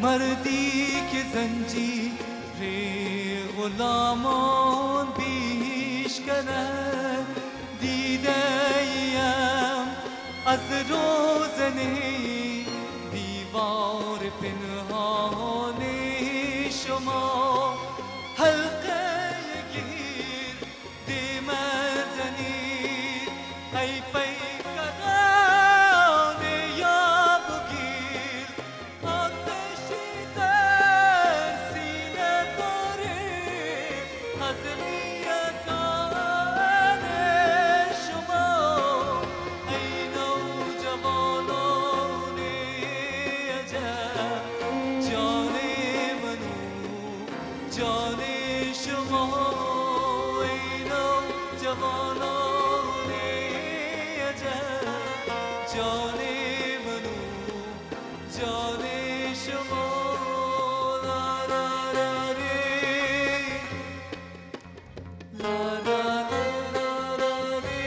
مردی که زنجیر غلامان بیش کند، دیده ایم از روز زنی دیوار پنهان شما حلقه گیر دیم زنید ای پیکران یا بگیر آتشی در سینه دارید از نیتان شما ای نوجوانان عجب جان منو جان شما ای نوجوانان عجب جان منو جان شما لا لا لا ری لا لا لا لا ری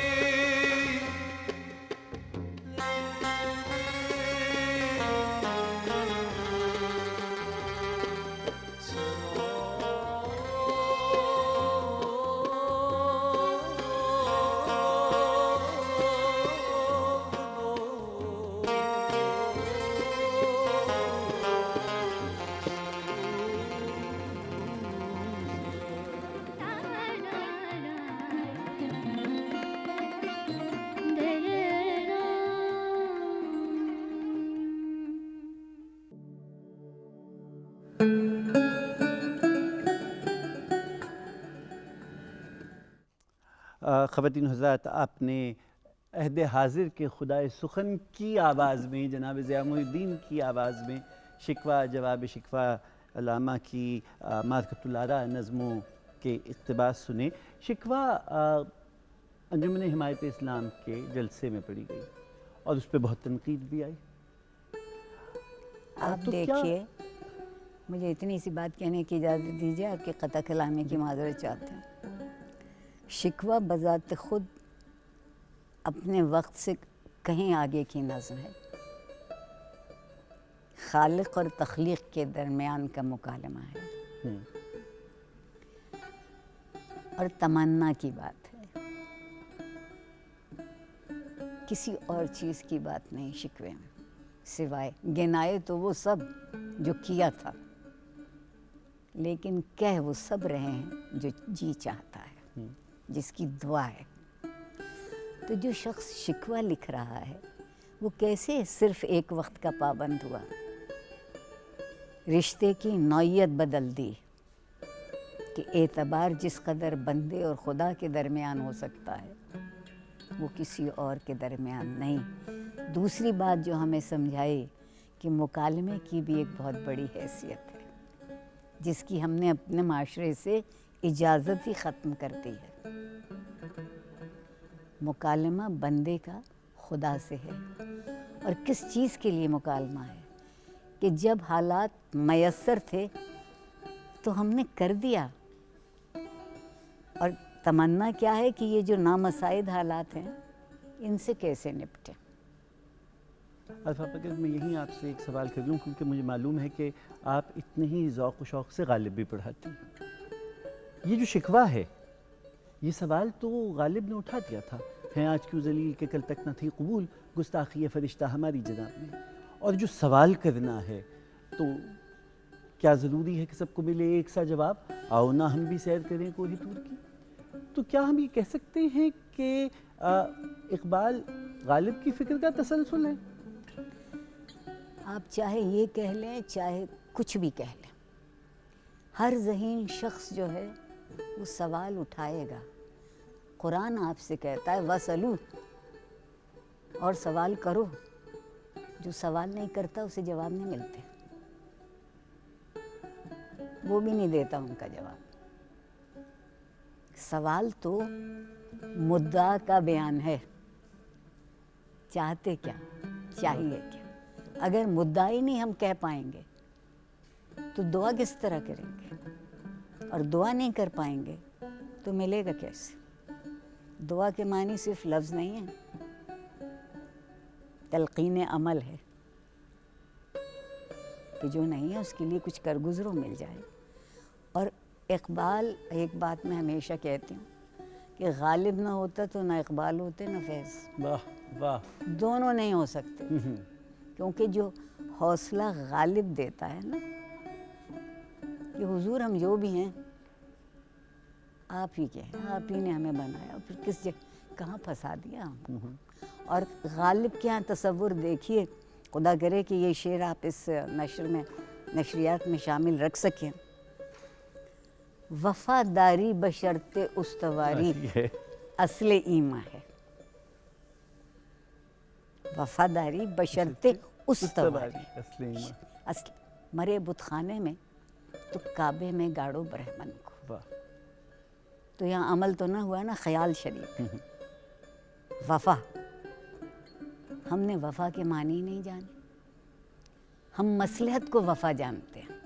خواتین حضرات، آپ نے عہد حاضر کے خدائے سخن کی آواز میں، جناب ضیاء محی الدین کی آواز میں شکوہ جواب شکوہ علامہ کی معرکۃ الآراء نظموں کے اقتباس سنے۔ شکوہ انجمن حمایت اسلام کے جلسے میں پڑھی گئی اور اس پہ بہت تنقید بھی آئی۔ آپ دیکھیے، مجھے اتنی سی بات کہنے کی اجازت دیجیے، آپ کے قطع کلامی کی معذرت چاہتے ہیں۔ شکوہ بذات خود اپنے وقت سے کہیں آگے کی نظم ہے، خالق اور تخلیق کے درمیان کا مکالمہ ہے اور تمنا کی بات ہے، کسی اور چیز کی بات نہیں شکوے میں، سوائے گنائے تو وہ سب جو کیا تھا، لیکن کہہ وہ سب رہے ہیں جو جی چاہتا ہے، جس کی دعا ہے۔ تو جو شخص شکوہ لکھ رہا ہے وہ کیسے صرف ایک وقت کا پابند ہوا، رشتے کی نوعیت بدل دی کہ اعتبار جس قدر بندے اور خدا کے درمیان ہو سکتا ہے وہ کسی اور کے درمیان نہیں۔ دوسری بات جو ہمیں سمجھائی کہ مکالمے کی بھی ایک بہت بڑی حیثیت ہے، جس کی ہم نے اپنے معاشرے سے اجازت ہی ختم کر دی ہے۔ مکالمہ بندے کا خدا سے ہے، اور کس چیز کے لیے مکالمہ ہے کہ جب حالات میسر تھے تو ہم نے کر دیا، اور تمنا کیا ہے کہ یہ جو نامساعد حالات ہیں ان سے کیسے نپٹیں۔ الفاظ اگر میں یہیں آپ سے ایک سوال کر لوں، کیونکہ مجھے معلوم ہے کہ آپ اتنے ہی ذوق و شوق سے غالب بھی پڑھاتی ہیں، یہ جو شکوہ ہے یہ سوال تو غالب نے اٹھا دیا تھا، ہیں آج کیوں ذلیل کہ کل تک نہ تھی قبول گستاخی فرشتہ ہماری جناب میں، اور جو سوال کرنا ہے تو کیا ضروری ہے کہ سب کو ملے ایک سا جواب، آؤ نہ ہم بھی سیر کریں کوہ طور کی؟ تو کیا ہم یہ کہہ سکتے ہیں کہ اقبال غالب کی فکر کا تسلسل ہے؟ آپ چاہے یہ کہہ لیں چاہے کچھ بھی کہہ لیں، ہر ذہین شخص جو ہے وہ سوال اٹھائے گا۔ قرآن آپ سے کہتا ہے وَاسْأَلُوا، اور سوال کرو، جو سوال نہیں کرتا اسے جواب نہیں ملتے، وہ بھی نہیں دیتا ان کا جواب۔ سوال تو مدعا کا بیان ہے، چاہتے کیا، چاہیے کیا۔ اگر مدعا ہی نہیں ہم کہہ پائیں گے تو دعا کس طرح کریں گے، اور دعا نہیں کر پائیں گے تو ملے گا کیسے؟ دعا کے معنی صرف لفظ نہیں ہے، تلقین عمل ہے کہ جو نہیں ہے اس کے لیے کچھ کرگزرو مل جائے۔ اور اقبال، ایک بات میں ہمیشہ کہتی ہوں کہ غالب نہ ہوتا تو نہ اقبال ہوتے نہ فیض۔ واہ واہ. دونوں نہیں ہو سکتے کیونکہ جو حوصلہ غالب دیتا ہے نا کہ حضور ہم جو بھی ہیں آپ ہی کے ہیں, آپ ہی نے ہمیں بنایا, پھر کس جگہ کہاں پھنسا دیا ہم. اور غالب کے یہاں تصور دیکھیے, خدا کرے کہ یہ شعر آپ اس نشر میں نشریات میں شامل رکھ سکیں. وفاداری بشرط استواری اصل ایمان ہے. وفاداری بشرط استواری اصل. مرے بت خانے میں تو کعبے میں گاڑو برہمن کو. تو یہاں عمل تو نہ ہوا نا, خیال شریک. وفا, ہم نے وفا کے معنی نہیں جانے, ہم مصلحت کو وفا جانتے ہیں.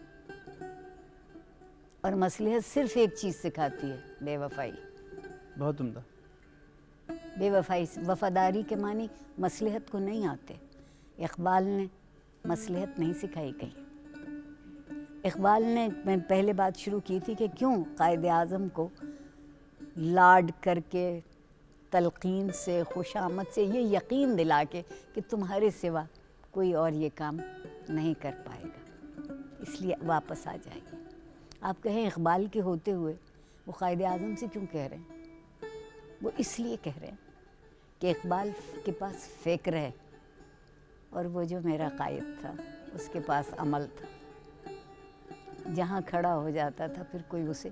اور مصلحت صرف ایک چیز سکھاتی ہے, بے وفائی. بہت عمدہ. بے وفائی, وفاداری کے معنی مصلحت کو نہیں آتے. اقبال نے مصلحت نہیں سکھائی کہیں. اقبال نے, میں پہلے بات شروع کی تھی کہ کیوں قائد اعظم کو لاڈ کر کے, تلقین سے, خوش آمد سے یہ یقین دلا کے کہ تمہارے سوا کوئی اور یہ کام نہیں کر پائے گا, اس لیے واپس آ جائیے. آپ کہیں اقبال کے ہوتے ہوئے وہ قائد اعظم سے کیوں کہہ رہے ہیں؟ وہ اس لیے کہہ رہے ہیں کہ اقبال کے پاس فکر ہے, اور وہ جو میرا قائد تھا اس کے پاس عمل تھا. جہاں کھڑا ہو جاتا تھا پھر کوئی اسے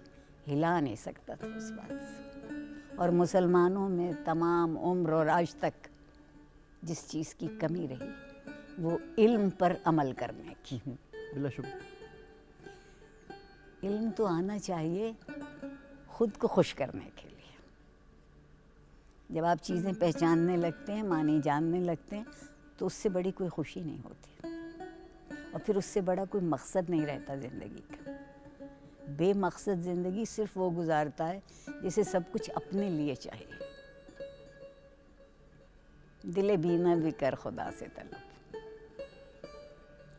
ہلا نہیں سکتا تھا اس بات سے. اور مسلمانوں میں تمام عمر اور آج تک جس چیز کی کمی رہی وہ علم پر عمل کرنے کی. بلا شبہ. علم تو آنا چاہیے خود کو خوش کرنے کے لیے. جب آپ چیزیں پہچاننے لگتے ہیں, معنی جاننے لگتے ہیں, تو اس سے بڑی کوئی خوشی نہیں ہوتی, اور پھر اس سے بڑا کوئی مقصد نہیں رہتا زندگی کا. بے مقصد زندگی صرف وہ گزارتا ہے جسے سب کچھ اپنے لیے چاہیے. دل بینا بھی کر خدا سے طلب.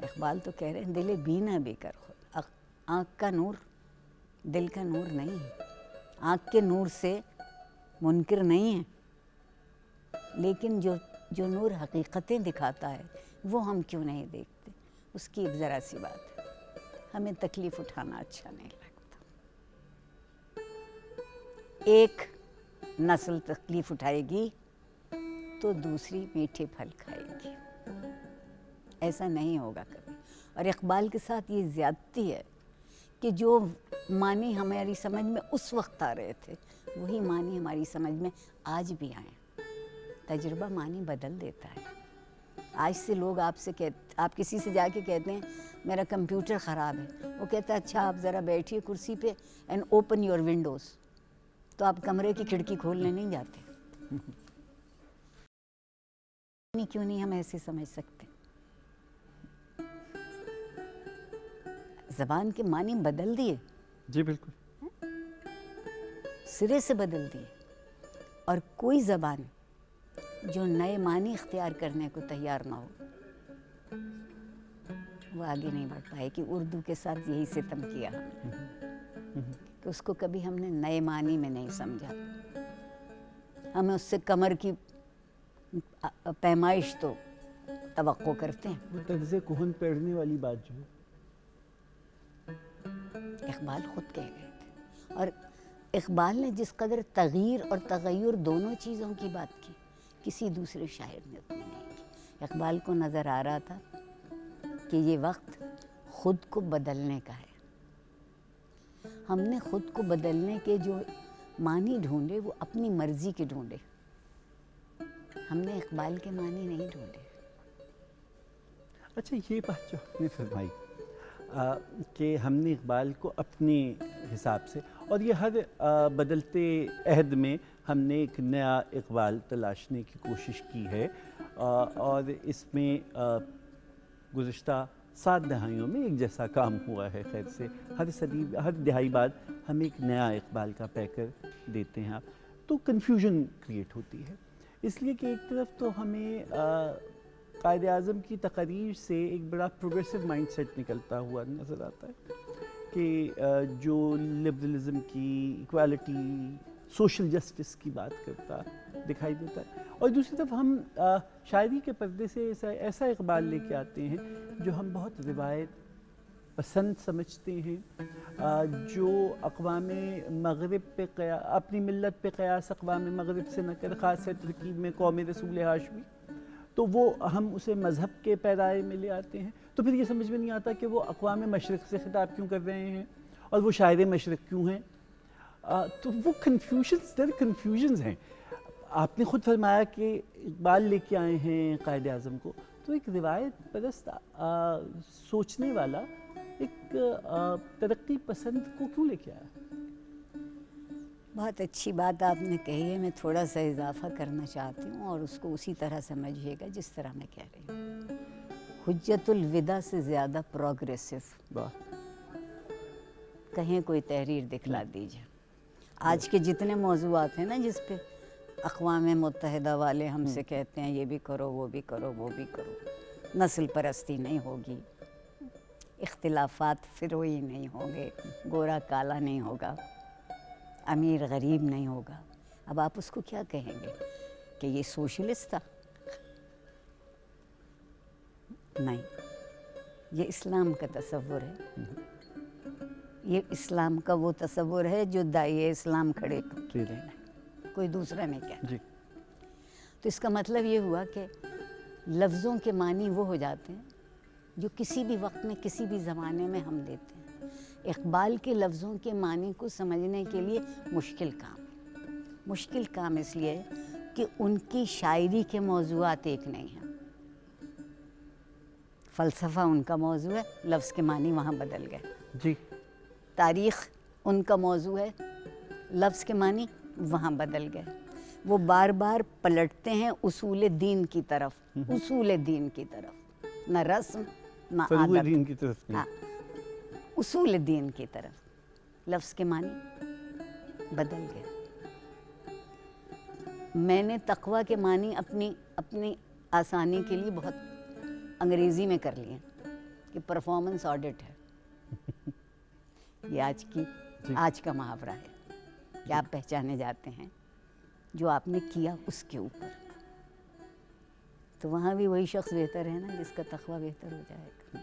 اقبال تو کہہ رہے ہیں دل بینا بھی کر خدا. آنکھ کا نور دل کا نور نہیں ہے, آنکھ کے نور سے منکر نہیں ہے, لیکن جو نور حقیقتیں دکھاتا ہے وہ ہم کیوں نہیں دیکھتے, اس کی ایک ذرا سی بات ہے. ہمیں تکلیف اٹھانا اچھا نہیں لگتا. ایک نسل تکلیف اٹھائے گی تو دوسری میٹھے پھل کھائے گی. ایسا نہیں ہوگا کبھی. اور اقبال کے ساتھ یہ زیادتی ہے کہ جو معنی ہماری سمجھ میں اس وقت آ رہے تھے وہی معنی ہماری سمجھ میں آج بھی آئیں. تجربہ معنی بدل دیتا ہے. آج سے لوگ آپ کسی سے جا کے کہتے ہیں میرا کمپیوٹر خراب ہے, وہ کہتا ہے اچھا آپ ذرا بیٹھیے کرسی پہ اینڈ اوپن یور ونڈوز. تو آپ کمرے کی کھڑکی کھولنے نہیں جاتے. کیوں نہیں ہم ایسے سمجھ سکتے؟ زبان کے معنی بدل دیے. جی بالکل. سرے سے بدل دیے. اور کوئی زبان جو نئے معنی اختیار کرنے کو تیار نہ ہو وہ آگے نہیں بڑھ پائے. کہ اردو کے ساتھ یہی ستم کیا ہم نے کہ اس کو کبھی ہم نے نئے معنی میں نہیں سمجھا. ہمیں اس سے کمر کی پیمائش تو توقع کرتے ہیں. وہ طرز کہن پڑھنے والی بات جو ہے اقبال خود کہہ گئے تھے. اور اقبال نے جس قدر تغییر اور تغیر دونوں چیزوں کی بات کی کسی دوسرے شاعر نے اتنی نہیں کی. اقبال کو نظر آ رہا تھا کہ یہ وقت خود کو بدلنے کا ہے. ہم نے خود کو بدلنے کے جو معنی ڈھونڈے وہ اپنی مرضی کے ڈھونڈے. ہم نے اقبال کے معنی نہیں ڈھونڈے. اچھا یہ بات جو آپ نے فرمائی کہ ہم نے اقبال کو اپنے حساب سے, اور یہ ہر بدلتے عہد میں ہم نے ایک نیا اقبال تلاشنے کی کوشش کی ہے, اور اس میں گزشتہ 7 دہائیوں میں ایک جیسا کام ہوا ہے. خیر سے ہر دہائی بعد ہم ایک نیا اقبال کا پیکر دیتے ہیں آپ, تو کنفیوژن کریٹ ہوتی ہے. اس لیے کہ ایک طرف تو ہمیں قائد اعظم کی تقاریر سے ایک بڑا پروگریسو مائنڈ سیٹ نکلتا ہوا نظر آتا ہے کہ جو لبرلزم کی, ایکوالٹی, سوشل جسٹس کی بات کرتا, دکھائی دیتا ہے. اور دوسری طرف ہم شاعری کے پردے سے ایسا اقبال لے کے آتے ہیں جو ہم بہت روایت پسند سمجھتے ہیں, جو اقوام مغرب پہ اپنی ملت پہ قیاس اقوام مغرب سے نہ کر, خاص ہے ترکیب میں قوم رسول ہاشمی, تو وہ ہم اسے مذہب کے پیرائے میں لے آتے ہیں. تو پھر یہ سمجھ میں نہیں آتا کہ وہ اقوام مشرق سے خطاب کیوں کر رہے ہیں اور وہ شاعر مشرق کیوں ہیں. تو وہ کنفیوژنز ہیں. آپ نے خود فرمایا کہ اقبال لے کے آئے ہیں قائد اعظم کو, تو ایک روایت پرست سوچنے والا ایک ترقی پسند کو کیوں لے کے آیا؟ بہت اچھی بات آپ نے کہی ہے. میں تھوڑا سا اضافہ کرنا چاہتی ہوں اور اس کو اسی طرح سمجھیے گا جس طرح میں کہہ رہی ہوں. حجت الوداع سے زیادہ پروگریسو کہیں کوئی تحریر دکھلا دیجیے. آج کے جتنے موضوعات ہیں نا جس پہ اقوام متحدہ والے ہم سے کہتے ہیں یہ بھی کرو وہ بھی کرو وہ بھی کرو, نسل پرستی نہیں ہوگی, اختلافات فروئی نہیں ہوں گے, گورا کالا نہیں ہوگا, امیر غریب نہیں ہوگا. اب آپ اس کو کیا کہیں گے کہ یہ سوشلسٹ تھا؟ نہیں, یہ اسلام کا تصور ہے. یہ اسلام کا وہ تصور ہے جو داعیہ اسلام کھڑے کرتے ہیں, کوئی دوسرا نہیں کہتا. تو اس کا مطلب یہ ہوا کہ لفظوں کے معنی وہ ہو جاتے ہیں جو کسی بھی وقت میں کسی بھی زمانے میں ہم دیتے ہیں. اقبال کے لفظوں کے معنی کو سمجھنے کے لیے مشکل کام ہے. مشکل کام اس لیے کہ ان کی شاعری کے موضوعات ایک نہیں ہیں. فلسفہ ان کا موضوع ہے, لفظ کے معنی وہاں بدل گئے. جی. تاریخ ان کا موضوع ہے, لفظ کے معنی وہاں بدل گئے. وہ بار بار پلٹتے ہیں اصول دین کی طرف, اصول دین کی طرف, نہ رسم نہ عادت, دین کی طرف. ہاں, اصول دین کی طرف. لفظ کے معنی بدل گئے. میں نے تقویٰ کے معنی اپنی آسانی کے لیے بہت انگریزی میں کر لیے کہ پرفارمنس آڈٹ ہے. یہ آج کا محاورہ ہے کہ آپ پہچانے جاتے ہیں جو آپ نے کیا اس کے اوپر. تو وہاں بھی وہی شخص بہتر ہے نا جس کا تقویٰ بہتر ہو جائے گا,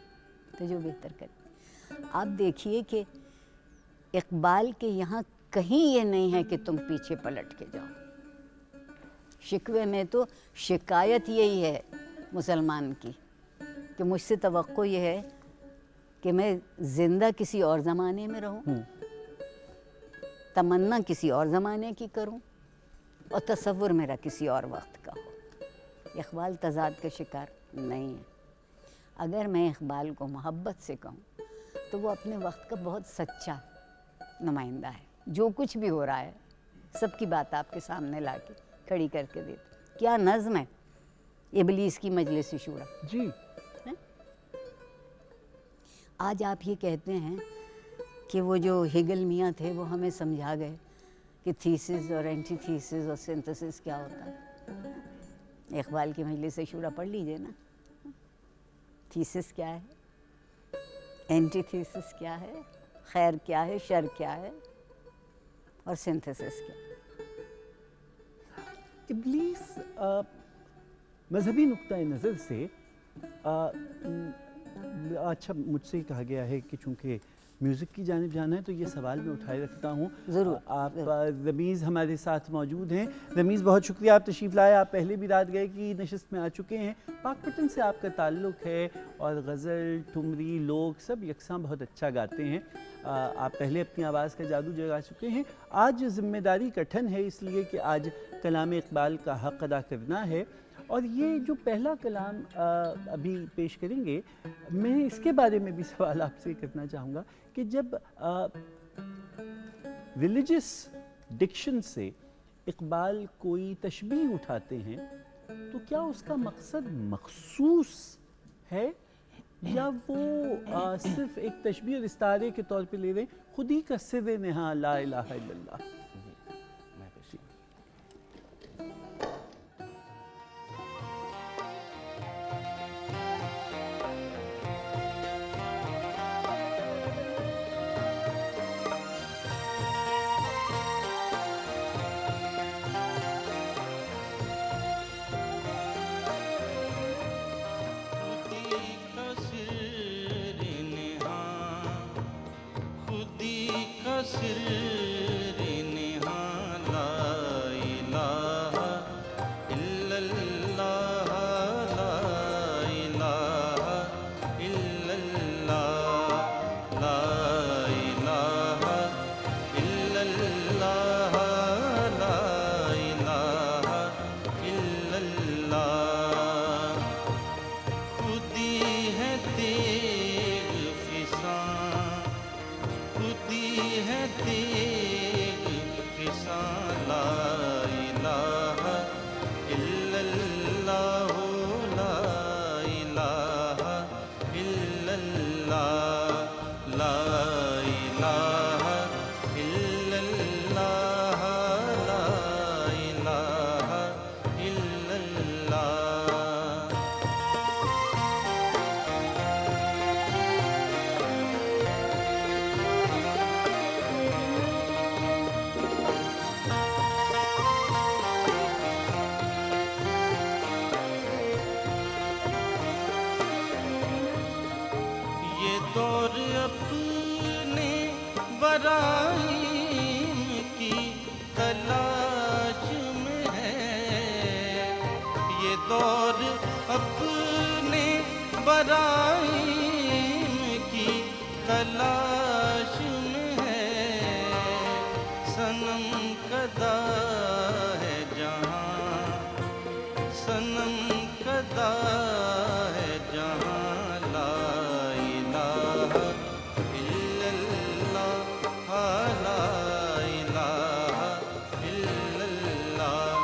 تو جو بہتر کرے. آپ دیکھیے کہ اقبال کے یہاں کہیں یہ نہیں ہے کہ تم پیچھے پلٹ کے جاؤ. شکوے میں تو شکایت یہی ہے مسلمان کی کہ مجھ سے توقع یہ ہے کہ میں زندہ کسی اور زمانے میں رہوں, تمنا کسی اور زمانے کی کروں, اور تصور میرا کسی اور وقت کا ہو. اقبال تضاد کا شکار نہیں ہے. اگر میں اقبال کو محبت سے کہوں تو وہ اپنے وقت کا بہت سچا نمائندہ ہے. جو کچھ بھی ہو رہا ہے سب کی بات آپ کے سامنے لا کے کھڑی کر کے دیتے. کیا نظم ہے ابلیس کی مجلس شورا. جی. آج آپ یہ کہتے ہیں کہ وہ جو ہیگل میاں تھے وہ ہمیں سمجھا گئے کہ تھیسس اور اینٹی تھیسس اور سنتھسس کیا ہوتا ہے. اقبال کی مجلس شورا پڑھ لیجئے نا. تھیسس کیا ہے, اینٹی تھیسس کیا ہے, خیر کیا ہے, شر کیا ہے, اور سنتھسس کیا ہے. ابلیس مذہبی نقطۂ نظر سے اچھا مجھ سے کہا گیا ہے کہ چونکہ میوزک کی جانب جانا ہے تو یہ سوال میں اٹھائے رکھتا ہوں. ضرور. آپ رمیز ہمارے ساتھ موجود ہیں. رمیز بہت شکریہ, آپ تشریف لائے. آپ پہلے بھی رات گئے کی نشست میں آ چکے ہیں. پاک پٹن سے آپ کا تعلق ہے اور غزل, ٹھمری, لوگ سب یکساں بہت اچھا گاتے ہیں. آپ پہلے اپنی آواز کا جادو جگا چکے ہیں. آج ذمہ داری کٹھن ہے اس لیے کہ آج کلام اقبال کا حق ادا کرنا ہے. اور یہ جو پہلا کلام ابھی پیش کریں گے, میں اس کے بارے میں بھی سوال آپ سے کرنا چاہوں گا کہ جب ریلیجس ڈکشن سے اقبال کوئی تشبیہ اٹھاتے ہیں تو کیا اس کا مقصد مخصوص ہے یا وہ صرف ایک تشبیہ اور استعارے کے طور پہ لے رہے ہیں, خود ہی کا سر نہاں لا الہ الا اللہ. سر نہاں لا الہ الا اللہ لا الہ الا اللہ لا الہ الا اللہ لا الہ الا اللہ خودی ہے تیغ فساں خودی ہے تیغ فساں لا الہ الا اللہ لا الہ الا اللہ لا الہ الا اللہ لا الہ الا اللہ یہ دور اپنے برائم کی تلاش میں ہے یہ دور اپنے برائم کی تلاش میں ہے صنم کدا ہے جہاں صنم کدا ہے جہاں لا الہ الا اللہ لا الہ الا اللہ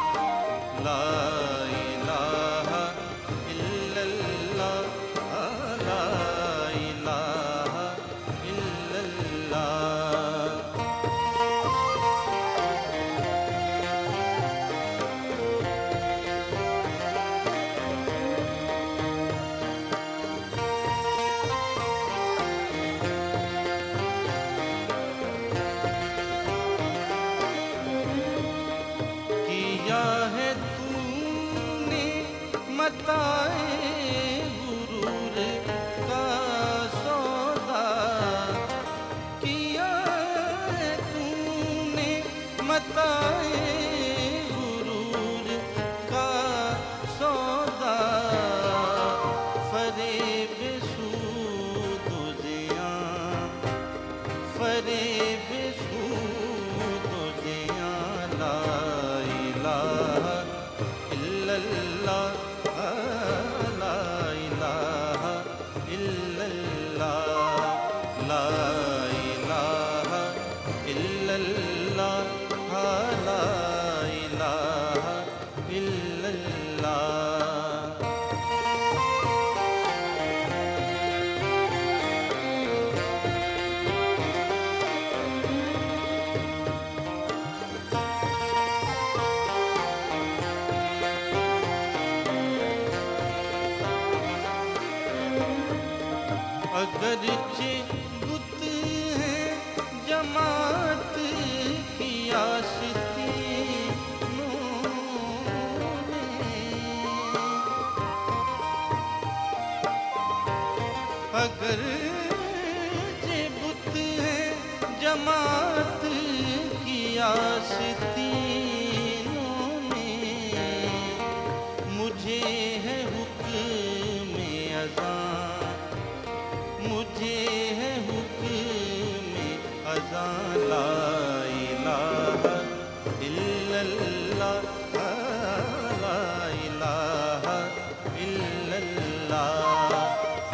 لا الہ الا اللہ لا الہ الا اللہ کیا ہے تو نے متاع غرور کا سودا کیا ہے تو نے متاع غرور کا سودا فریب سود و زیاں فریب سود و زیاں لا الہ الا اللہ لا الہ الا اللہ لا الہ الا اللہ لا الہ الا اللہ اگرچہ بت ہے جماعت کی آستینوں میں اگرچہ بت ہے جماعت کی آستینوں میں مجھے ہے حکم اذاں مجھے ہے حکم اذاں لا الہ الا اللہ لا الہ الا اللہ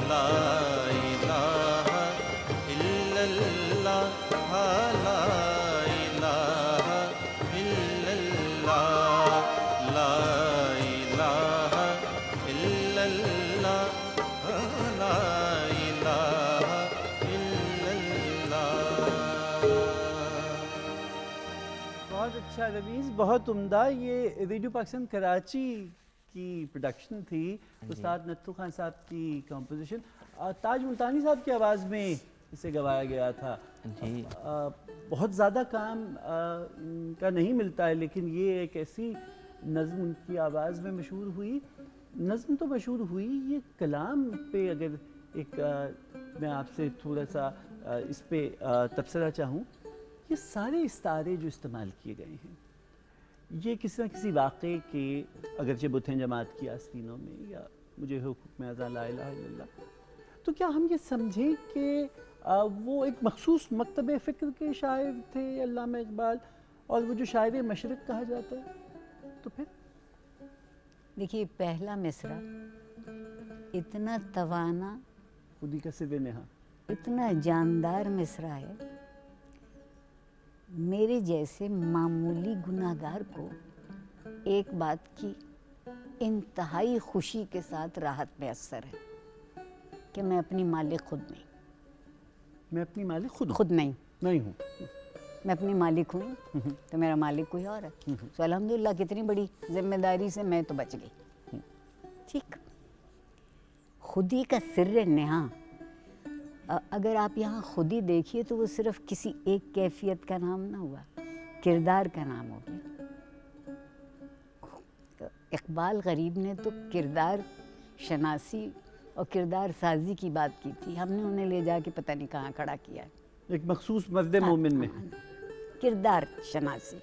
لا الہ الا اللہ لا الہ الا اللہ لا الہ الا اللہ لا الہ الا اللہ بہت اچھا رویز بہت عمدہ یہ ریڈیو پاکستان کراچی کی پروڈکشن تھی استاد نتھو خان صاحب کی کمپوزیشن تاج ملتانی صاحب کی آواز میں اسے گوایا گیا تھا جی بہت زیادہ کام ان کا نہیں ملتا ہے لیکن یہ ایک ایسی نظم ان کی آواز میں مشہور ہوئی نظم تو مشہور ہوئی یہ کلام پہ اگر ایک میں آپ سے تھوڑا سا اس پہ تبصرہ چاہوں یہ سارے استعارے جو استعمال کیے گئے ہیں یہ کسی نہ کسی واقعے کے اگرچہ بت ہیں جماعت کی آستینوں میں یا مجھے حکم اذا لا الہ الا اللہ، تو کیا ہم یہ سمجھیں کہ وہ ایک مخصوص مکتب فکر کے شاعر تھے علامہ اقبال، اور وہ جو شاعر مشرق کہا جاتا ہے؟ تو پھر دیکھیے پہلا مصرع اتنا توانا، خودی کا سر نہا، اتنا جاندار مصرع ہے، میرے جیسے معمولی گناہگار کو ایک بات کی انتہائی خوشی کے ساتھ راحت میسر ہے کہ میں اپنی مالک خود نہیں، میں اپنی مالک خود خود نہیں، ہوں، میں اپنی مالک ہوں تو میرا مالک کوئی اور ہے، تو الحمدللہ کتنی بڑی ذمہ داری سے میں تو بچ گئی۔ ٹھیک، خودی کا سر نہا، اگر آپ یہاں خودی دیکھیے تو وہ صرف کسی ایک کیفیت کا نام نہ ہوا، کردار کا نام ہو گیا۔ اقبال غریب نے تو کردار شناسی اور کردار سازی کی بات کی تھی، ہم نے انہیں لے جا کے پتہ نہیں کہاں کھڑا کیا ہے، ایک مخصوص مرد مومن میں۔ کردار شناسی،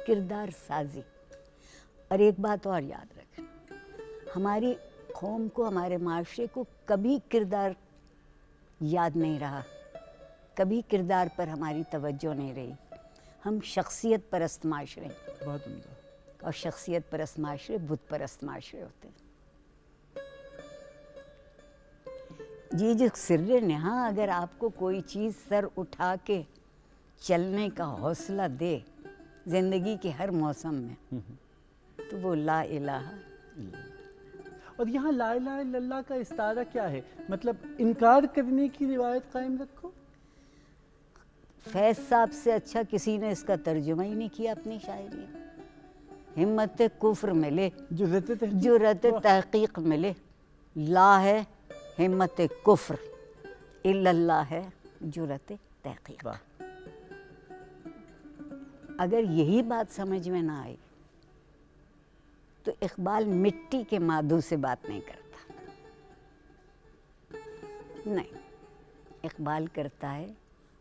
کردار سازی۔ اور ایک بات اور یاد رکھیں، ہماری قوم کو، ہمارے معاشرے کو کبھی کردار یاد نہیں رہا، کبھی کردار پر ہماری توجہ نہیں رہی، ہم شخصیت پرست معاشرے ہیں، بہت عمدہ۔ اور شخصیت پرست معاشرے بت پرست معاشرے ہوتے ہیں۔ یہ جو سر نہا، اگر آپ کو کوئی چیز سر اٹھا کے چلنے کا حوصلہ دے زندگی کے ہر موسم میں، تو وہ لا الہ۔ اور یہاں لا الہ الا اللہ کا استعارہ کیا ہے؟ مطلب انکار کرنے کی روایت قائم رکھو؟ فیض صاحب سے اچھا کسی نے اس کا ترجمہ ہی نہیں کیا اپنی شاعری میں۔ ہمت کفر ملے، جرأت تحقیق ملے، لا ہے ہمت کفر، الا اللہ ہے جرأت تحقیق۔ اگر یہی بات سمجھ میں نہ آئی تو اقبال مٹی کے مادھو سے بات نہیں کرتا، نہیں، اقبال کرتا ہے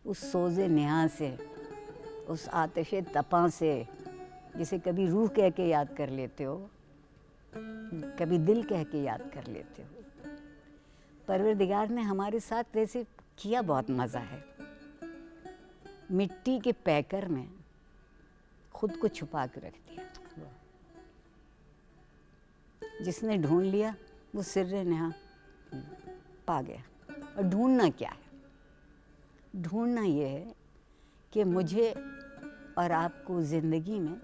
اس سوز نہا سے، اس آتش تپاں سے، جسے کبھی روح کہہ کے یاد کر لیتے ہو، کبھی دل کہہ کے یاد کر لیتے ہو۔ پروردگار نے ہمارے ساتھ ویسے کیا بہت مزہ ہے، مٹی کے پیکر میں خود کو چھپا کے رکھ دیا، جس نے ڈھونڈ لیا وہ سر نہا پا گیا۔ اور ڈھونڈنا کیا ہے؟ ڈھونڈنا یہ ہے کہ مجھے اور آپ کو زندگی میں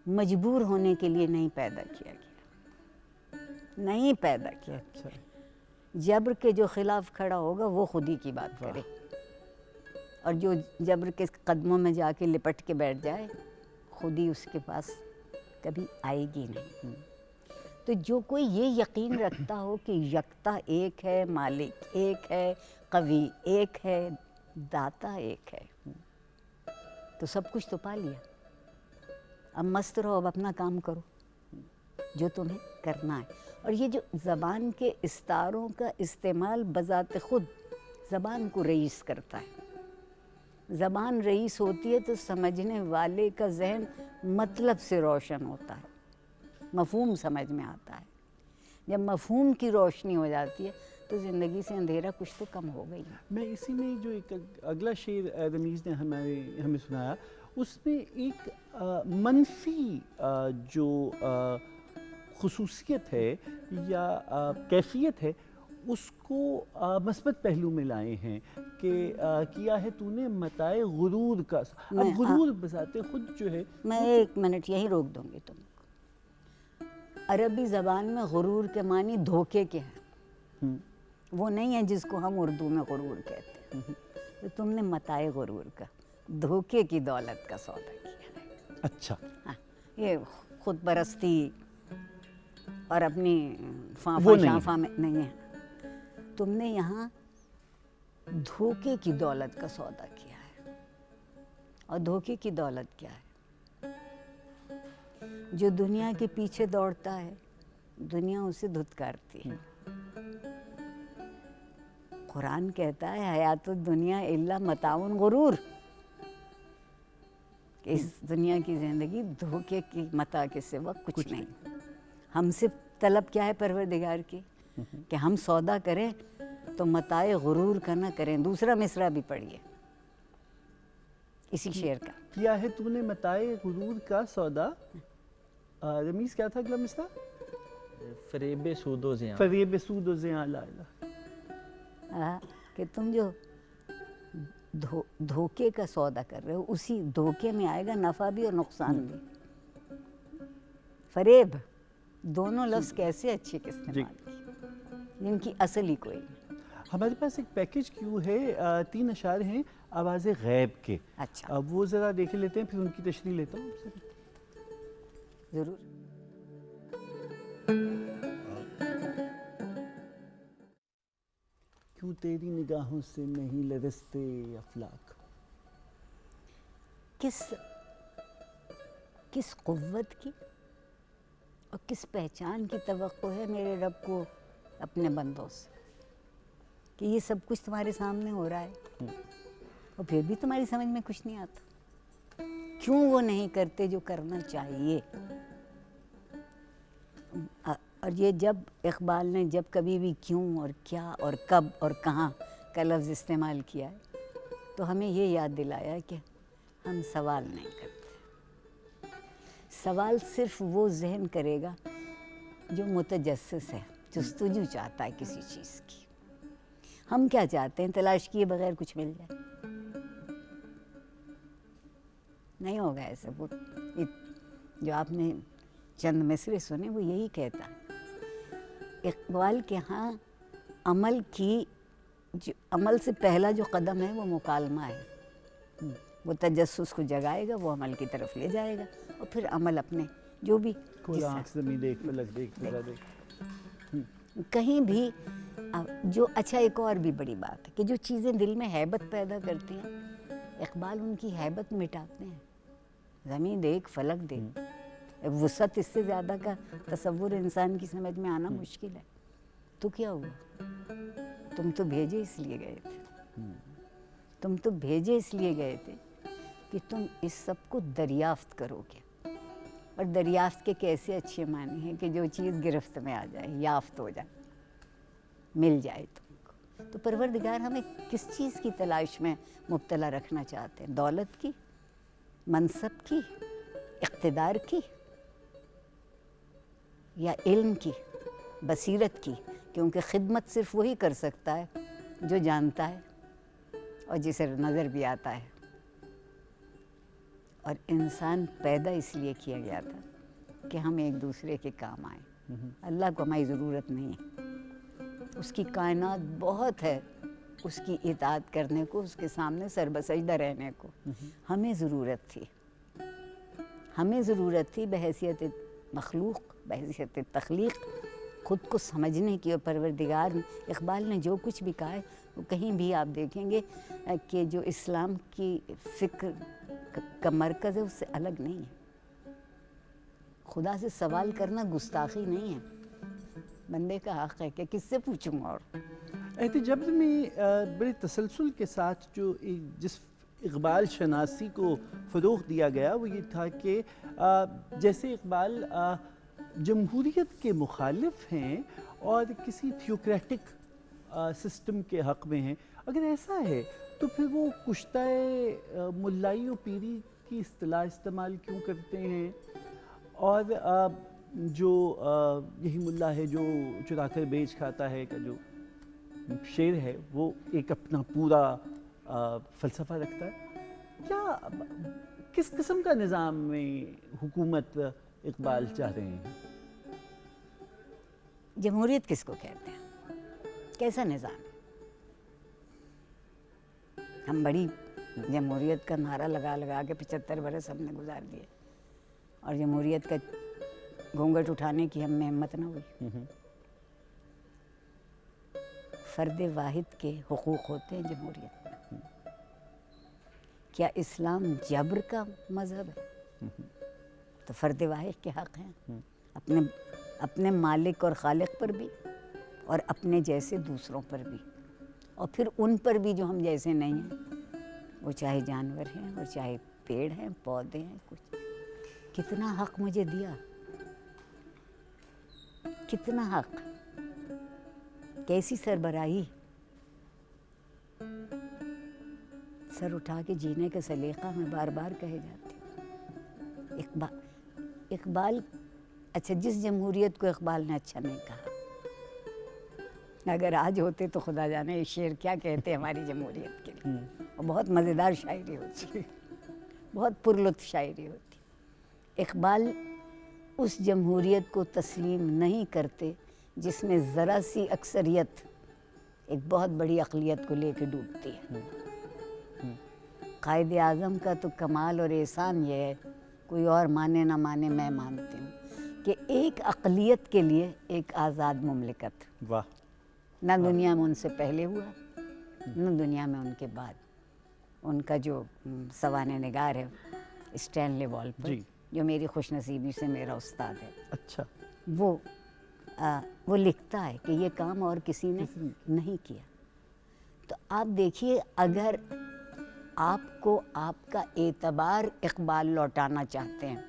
مجبور ہونے کے لیے نہیں پیدا کیا گیا، نہیں پیدا کیا۔ جبر کے جو خلاف کھڑا ہوگا وہ خودی کی بات کرے، اور جو جبر کے قدموں میں جا کے لپٹ کے بیٹھ جائے، خودی اس کے پاس کبھی آئے گی نہیں۔ تو جو کوئی یہ یقین رکھتا ہو کہ یکتا ایک ہے، مالک ایک ہے، قوی ایک ہے، داتا ایک ہے، تو سب کچھ تو پا لیا۔ اب مست رہو، اب اپنا کام کرو جو تمہیں کرنا ہے۔ اور یہ جو زبان کے استعاروں کا استعمال بذات خود زبان کو رئیس کرتا ہے۔ زبان رئیس ہوتی ہے تو سمجھنے والے کا ذہن مطلب سے روشن ہوتا ہے، مفہوم سمجھ میں آتا ہے۔ جب مفہوم کی روشنی ہو جاتی ہے تو زندگی سے اندھیرا کچھ تو کم ہو گئی۔ میں اسی میں جو ایک اگلا شعر رمیز نے ہمیں سنایا، اس میں ایک منفی جو خصوصیت ہے یا کیفیت ہے، اس کو مثبت پہلو میں لائے ہیں کہ کیا ہے تو نے متاع غرور کا۔ اب غرور بذات خود جو ہے، میں ایک منٹ یہیں روک دوں گی تم کو۔ عربی زبان میں غرور کے معنی دھوکے کے ہیں، وہ نہیں ہے جس کو ہم اردو میں غرور کہتے ہیں۔ تو تم نے متاع غرور کا، دھوکے کی دولت کا سودا کیا ہے۔ اچھا، یہ خود پرستی اور اپنی فانفا شانفا میں نہیں ہے، تم نے یہاں دھوکے کی دولت کا سودا کیا ہے۔ اور دھوکے کی دولت کیا ہے؟ جو دنیا کے پیچھے دوڑتا ہے دنیا اسے دھتکارتی ہے۔ قرآن کہتا ہے حیات الدنیا الا متاع غرور، کہ اس دنیا کی زندگی دھوکے کی متاع کے سوا کچھ نہیں. ہم سے طلب کیا ہے پروردگار کی کہ ہم سودا کریں تو متاع غرور کا نہ کریں. دوسرا مصرع بھی پڑھیے اسی شعر کا. کیا ہے تو نے متاع غرور کا سودا. رمیز کیا تھا اگلا مصرع؟ فریب سود و زیاں. فریب سود و زیاں. لا الہ. کہ تم جو دھوکے کا سودا کر رہے ہو اسی دھوکے میں آئے گا نفع بھی اور نقصان بھی. فریب دونوں لفظ کیسے اچھے کے استعمال کی جن کی اصل ہی کوئی نہیں. ہمارے پاس ایک پیکج کیو ہے 3 اشعار ہیں آواز غیب کے. اچھا اب وہ ذرا دیکھ لیتے ہیں پھر ان کی تشریح لیتا ہوں. ضرور. کیوں تیری نگاہوں سے نہیں لرزتے افلاک. کس قوت کی اور کس پہچان کی توقع ہے میرے رب کو اپنے بندوں سے کہ یہ سب کچھ تمہارے سامنے ہو رہا ہے اور پھر بھی تمہاری سمجھ میں کچھ نہیں آتا. کیوں وہ نہیں کرتے جو کرنا چاہیے. اور یہ جب اقبال نے جب کبھی بھی کیوں اور کیا اور کب اور کہاں کا لفظ استعمال کیا ہے تو ہمیں یہ یاد دلایا کہ ہم سوال نہیں کرتے. سوال صرف وہ ذہن کرے گا جو متجسس ہے, جستجو چاہتا ہے کسی چیز کی. ہم کیا چاہتے ہیں؟ تلاش کیے بغیر کچھ مل جائے. نہیں ہوگا ایسا. وہ جو آپ نے چند مصرے سنے وہ یہی کہتا ہے. اقبال کے ہاں عمل سے پہلا جو قدم ہے وہ مکالمہ ہے. وہ تجسس کو جگائے گا, وہ عمل کی طرف لے جائے گا اور پھر عمل اپنے جو بھی آنکھ زمین دیکھ فلک دیکھ فضا دیکھ. کہیں بھی جو اچھا ایک اور بھی بڑی بات ہے کہ جو چیزیں دل میں ہیبت پیدا کرتی ہیں اقبال ان کی ہیبت مٹاتے ہیں. زمین دیکھ فلک دیکھ, وسعت اس سے زیادہ کا تصور انسان کی سمجھ میں آنا مشکل ہے. تو کیا ہوا؟ تم تو بھیجے اس لیے گئے تھے. تم تو بھیجے اس لیے گئے تھے کہ تم اس سب کو دریافت کرو گے. اور دریافت کے کیسے اچھے معنی ہیں کہ جو چیز گرفت میں آ جائے, یافت ہو جائے, مل جائے تم کو. تو پروردگار ہمیں کس چیز کی تلاش میں مبتلا رکھنا چاہتے ہیں؟ دولت کی, منصب کی, اقتدار کی, یا علم کی, بصیرت کی؟ کیونکہ خدمت صرف وہی کر سکتا ہے جو جانتا ہے اور جسے نظر بھی آتا ہے. اور انسان پیدا اس لیے کیا گیا تھا کہ ہم ایک دوسرے کے کام آئیں. اللہ کو ہماری ضرورت نہیں ہے. اس کی کائنات بہت ہے اس کی اطاعت کرنے کو, اس کے سامنے سر بسجدہ رہنے کو. ہمیں ضرورت تھی, ہمیں ضرورت تھی بحیثیت مخلوق, بحیثیت تخلیق خود کو سمجھنے کی. اور پروردگار اقبال نے جو کچھ بھی کہا ہے وہ کہیں بھی آپ دیکھیں گے کہ جو اسلام کی فکر کا مرکز ہے اس سے الگ نہیں ہے. خدا سے سوال کرنا گستاخی نہیں ہے, بندے کا حق ہے کہ کس سے پوچھوں. اور احتجاب میں بڑے تسلسل کے ساتھ جو جس اقبال شناسی کو فروغ دیا گیا وہ یہ تھا کہ جیسے اقبال جمہوریت کے مخالف ہیں اور کسی تھیوکریٹک سسٹم کے حق میں ہیں. اگر ایسا ہے تو پھر وہ کشتہ ملائی و پیری کی اصطلاح استعمال کیوں کرتے ہیں؟ اور جو یہی ملا ہے جو چرا کر بیچ کھاتا ہے کا جو شعر ہے وہ ایک اپنا پورا فلسفہ رکھتا ہے. کیا کس قسم کا نظام میں حکومت اقبال چاہ رہے ہیں؟ جمہوریت کس کو کہتے ہیں؟ کیسا نظام؟ ہم بڑی جمہوریت کا نعرہ لگا لگا کے 75 برس ہم نے گزار دیے اور جمہوریت کا گھونگھٹ اٹھانے کی ہم میں ہمت نہ ہوئی. فرد واحد کے حقوق ہوتے ہیں جمہوریت میں. کیا اسلام جبر کا مذہب ہے؟ تو فرد واحد کے حق ہیں اپنے مالک اور خالق پر بھی اور اپنے جیسے دوسروں پر بھی, اور پھر ان پر بھی جو ہم جیسے نہیں ہیں, وہ چاہے جانور ہیں اور چاہے پیڑ ہیں, پودے ہیں, کچھ. کتنا حق مجھے دیا, کتنا حق, کیسی سربراہی. سر اٹھا کے جینے کا سلیقہ میں بار بار کہے جاتی ہوں. اقبال, اچھا جس جمہوریت کو اقبال نے اچھا نہیں کہا, اگر آج ہوتے تو خدا جانے یہ شعر کیا کہتے ہماری جمہوریت کے لیے. اور بہت مزیدار شاعری ہوتی, بہت پرلطف شاعری ہوتی. اقبال اس جمہوریت کو تسلیم نہیں کرتے جس میں ذرا سی اکثریت ایک بہت بڑی اقلیت کو لے کے ڈوبتی ہے. قائد اعظم کا تو کمال اور احسان یہ ہے, کوئی اور مانے نہ مانے میں مانتی ہوں, کہ ایک اقلیت کے لیے ایک آزاد مملکت. واہ. نہ دنیا میں ان سے پہلے ہوا, نہ دنیا میں ان کے بعد. ان کا جو سوانح نگار ہے اسٹینلے والپر, جو میری خوش نصیبی سے میرا استاد ہے, اچھا, وہ لکھتا ہے کہ یہ کام اور کسی نے نہیں کیا. تو آپ دیکھیے, اگر آپ کو آپ کا اعتبار اقبال لوٹانا چاہتے ہیں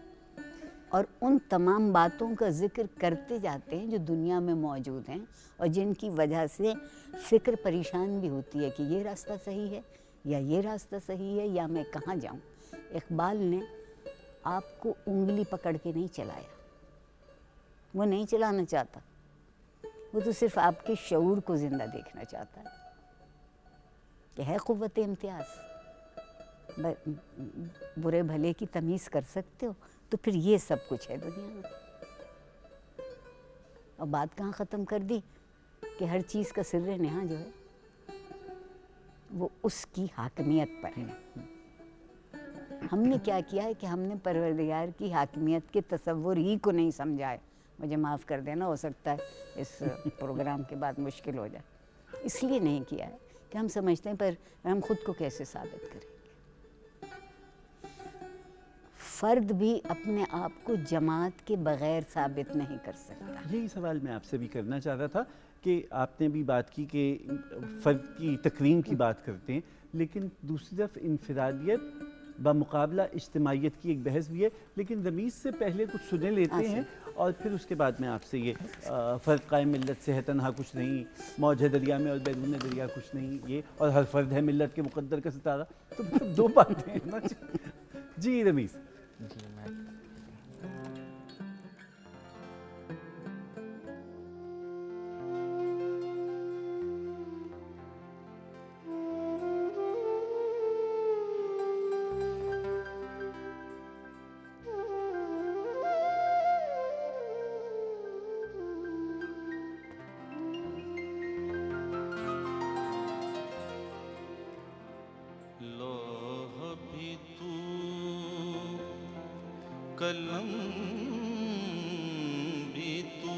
اور ان تمام باتوں کا ذکر کرتے جاتے ہیں جو دنیا میں موجود ہیں اور جن کی وجہ سے فکر پریشان بھی ہوتی ہے کہ یہ راستہ صحیح ہے یا یہ راستہ صحیح ہے یا میں کہاں جاؤں. اقبال نے آپ کو انگلی پکڑ کے نہیں چلایا, وہ نہیں چلانا چاہتا, وہ تو صرف آپ کے شعور کو زندہ دیکھنا چاہتا ہے کہ ہے قوت امتیاز, برے بھلے کی تمیز کر سکتے ہو تو پھر یہ سب کچھ ہے دنیا میں. اور بات کہاں ختم کر دی کہ ہر چیز کا سر نہاں جو ہے وہ اس کی حاکمیت پر ہے. ہم نے کیا کیا ہے کہ ہم نے پروردگار کی حاکمیت کے تصور ہی کو نہیں سمجھا ہے. مجھے معاف کر دینا, ہو سکتا ہے اس پروگرام کے بعد مشکل ہو جائے. اس لیے نہیں کیا ہے کہ ہم سمجھتے ہیں پر ہم خود کو کیسے ثابت کریں گے. فرد بھی اپنے آپ کو جماعت کے بغیر ثابت نہیں کر سکتا. یہی سوال میں آپ سے بھی کرنا چاہ رہا تھا کہ آپ نے بھی بات کی کہ فرد کی تکریم کی بات کرتے ہیں, لیکن دوسری طرف انفرادیت بمقابلہ اجتماعیت کی ایک بحث بھی ہے. لیکن رمیز سے پہلے کچھ سنے لیتے ہیں اور پھر اس کے بعد میں آپ سے یہ فرد قائم ملت سے ہے تنہا کچھ نہیں, موج ہے دریا میں اور بیرون دریا کچھ نہیں, یہ اور ہر فرد ہے ملت کے مقدر کا ستارہ, تو دو باتیں ہیں نا. جی رمیز. جی میں قلم بھی تو,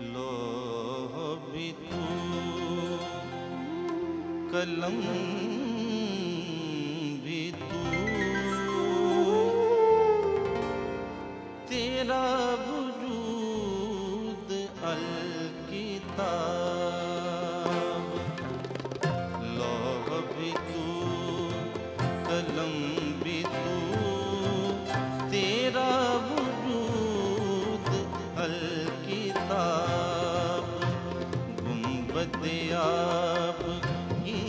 لوح بھی تو, قلم بھی تو, تیرا وجود الکتاب, لوح بھی تو, قلم بھی تو, تیرا وجود الکتاب, گنبد آب کی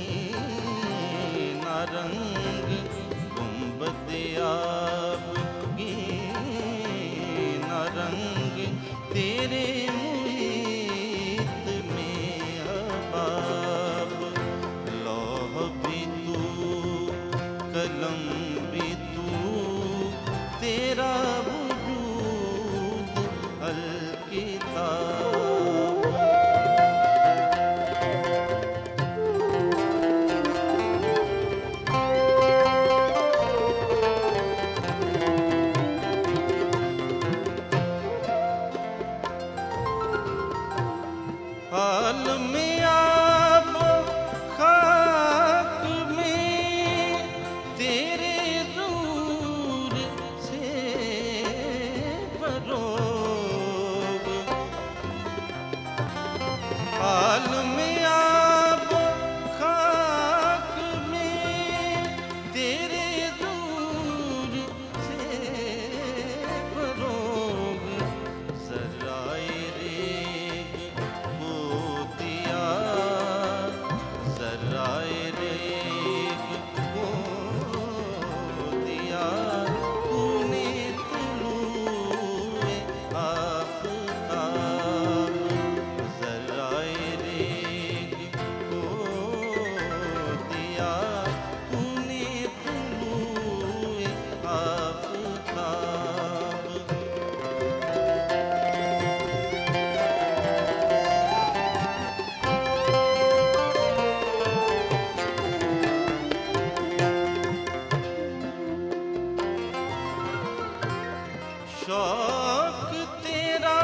شوق تیرا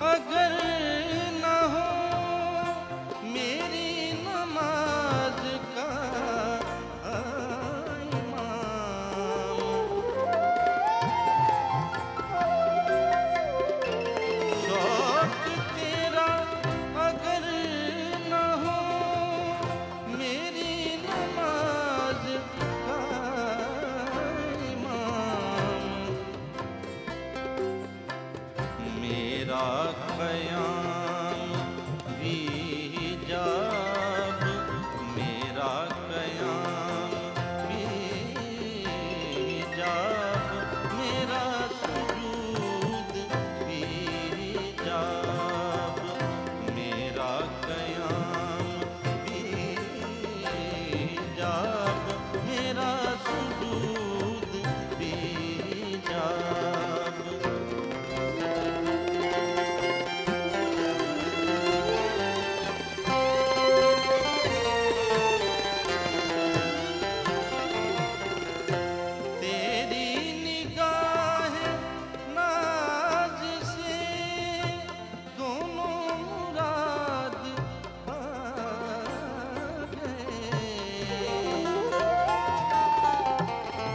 اگر نہ ہو میری نماز کا امام، شوق تیرا اگر نہ ہو میری نماز کا امام، میرا قیام بھی حجاب، میرا قیام بھی حجاب، میرا سجود بھی حجاب، میرا قیام بھی حجاب، میرا سجود بھی حجاب۔ تیری نگاہ ناز سے دونوں مراد پا گئے،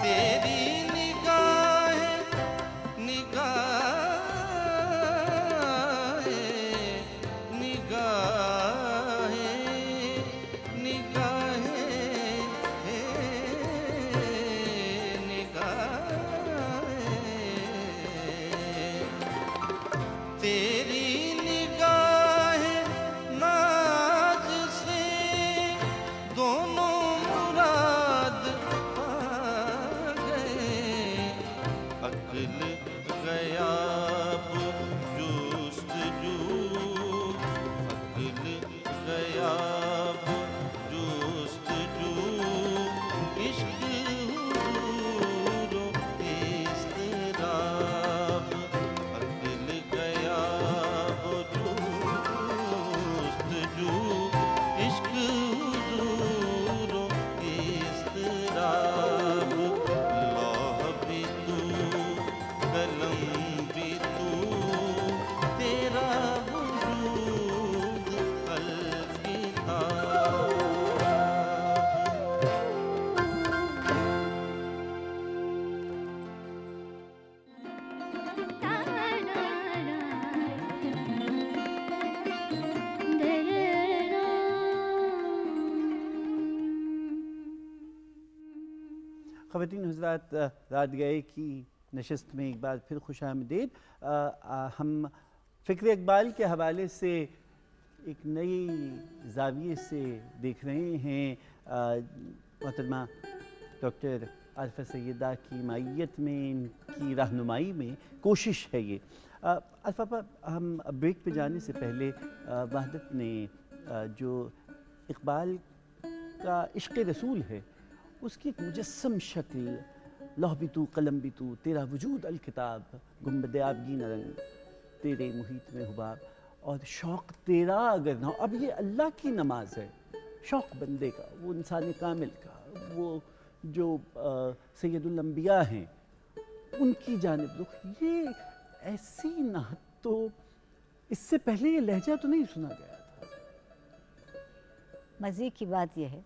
تیری نگاہ نگاہ نگاہ نگاہ تیری نگاہ ناز سے دونوں مراد پا گئے، عقل غیاب جستجو، عقل غیاب جستجو، عشق حضور و اضطراب، عقل غیاب جستجو، عشق حضور و اضطراب، لوح بھی تو قلم بھی تو تیرا وجود الکتاب۔ خواتین حضرات، رات گئے کی نشست میں ایک بار پھر خوش آمدید۔ ہم فکر اقبال کے حوالے سے ایک نئی زاویے سے دیکھ رہے ہیں۔ محترمہ ڈاکٹر عارفہ سیدہ کی معیت میں، ان کی رہنمائی میں کوشش ہے یہ۔ عارفہ، ہم بریک پہ جانے سے پہلے وحدت نے جو اقبال کا عشق رسول ہے اس کی ایک مجسم شکل، لوح بھی تو قلم بھی تو تیرا وجود الکتاب، گنبد آبگین رنگ تیرے محیط میں حباب، اور شوق تیرا اگر نہ ہو۔ اب یہ اللہ کی نماز ہے، شوق بندے کا، وہ انسان کامل کا، وہ جو سید الانبیاء ہیں ان کی جانب رخ۔ یہ ایسی نعت تو اس سے پہلے یہ لہجہ تو نہیں سنا گیا تھا۔ مزے کی بات یہ ہے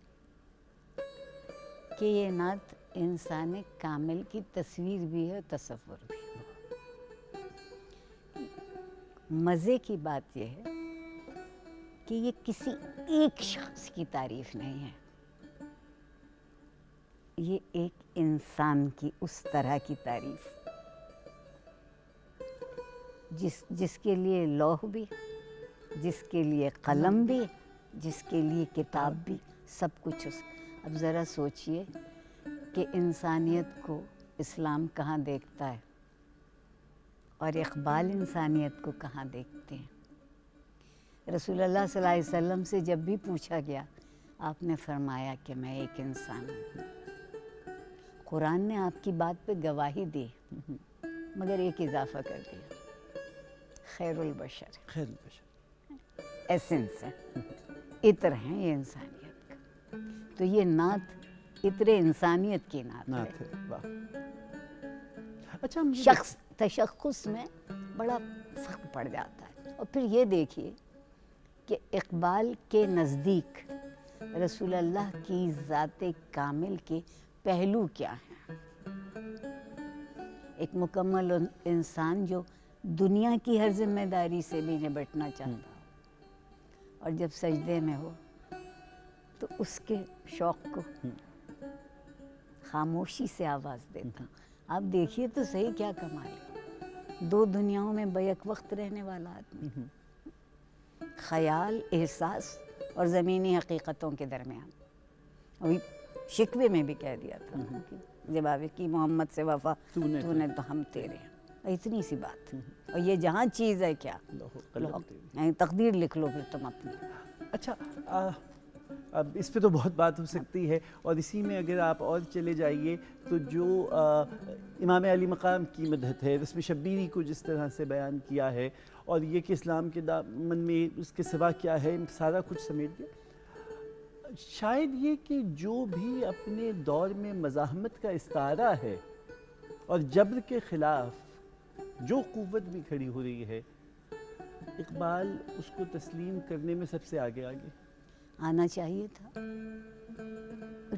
کہ یہ نعت انسان کامل کی تصویر بھی ہے، تصور بھی ہے۔ مزے کی بات یہ ہے کہ یہ کسی ایک شخص کی تعریف نہیں ہے، یہ ایک انسان کی اس طرح کی تعریف جس کے لیے لوح بھی، جس کے لیے قلم بھی، جس کے لیے کتاب بھی، سب کچھ اس۔ اب ذرا سوچئے کہ انسانیت کو اسلام کہاں دیکھتا ہے اور اقبال انسانیت کو کہاں دیکھتے ہیں۔ رسول اللہ صلی اللہ علیہ وسلم سے جب بھی پوچھا گیا، آپ نے فرمایا کہ میں ایک انسان ہوں۔ قرآن نے آپ کی بات پہ گواہی دی، مگر ایک اضافہ کر دیا، خیر البشر، خیر البشر ایسنس ہے، عطر ہیں یہ انسانیت کا۔ تو یہ نعت عطر انسانیت کی نعت ہے۔ واہ۔ اچھا مجھے شخص تشخص میں بڑا فرق پڑ جاتا ہے. اور پھر یہ دیکھیے کہ اقبال کے نزدیک رسول اللہ کی ذات کامل کے پہلو کیا ہیں. ایک مکمل انسان جو دنیا کی ہر ذمہ داری سے بھی نبٹنا چاہتا ہو اور جب سجدے میں ہو تو اس کے شوق کو خاموشی سے آواز دیتا. آپ دیکھیے تو صحیح کیا کمال ہے. دو دنیاؤں میں بیک وقت رہنے والا آدمی, خیال, احساس اور زمینی حقیقتوں کے درمیان. ابھی شکوے میں بھی کہہ دیا تھا جب آوے کی محمد سے وفا تو نے تو ہم تیرے ہیں. اتنی سی بات. اور یہ جہاں چیز ہے کیا, تقدیر لکھ لو پھر تم اپنی. اچھا اب اس پہ تو بہت بات ہو سکتی ہے, اور اسی میں اگر آپ اور چلے جائیے تو جو امام علی مقام کی مدحت ہے, اس میں شبیری کو جس طرح سے بیان کیا ہے, اور یہ کہ اسلام کے دامن میں اس کے سوا کیا ہے, سارا کچھ سمیٹ دیا. شاید یہ کہ جو بھی اپنے دور میں مزاحمت کا استعارہ ہے اور جبر کے خلاف جو قوت بھی کھڑی ہو رہی ہے, اقبال اس کو تسلیم کرنے میں سب سے آگے آنا چاہیے تھا.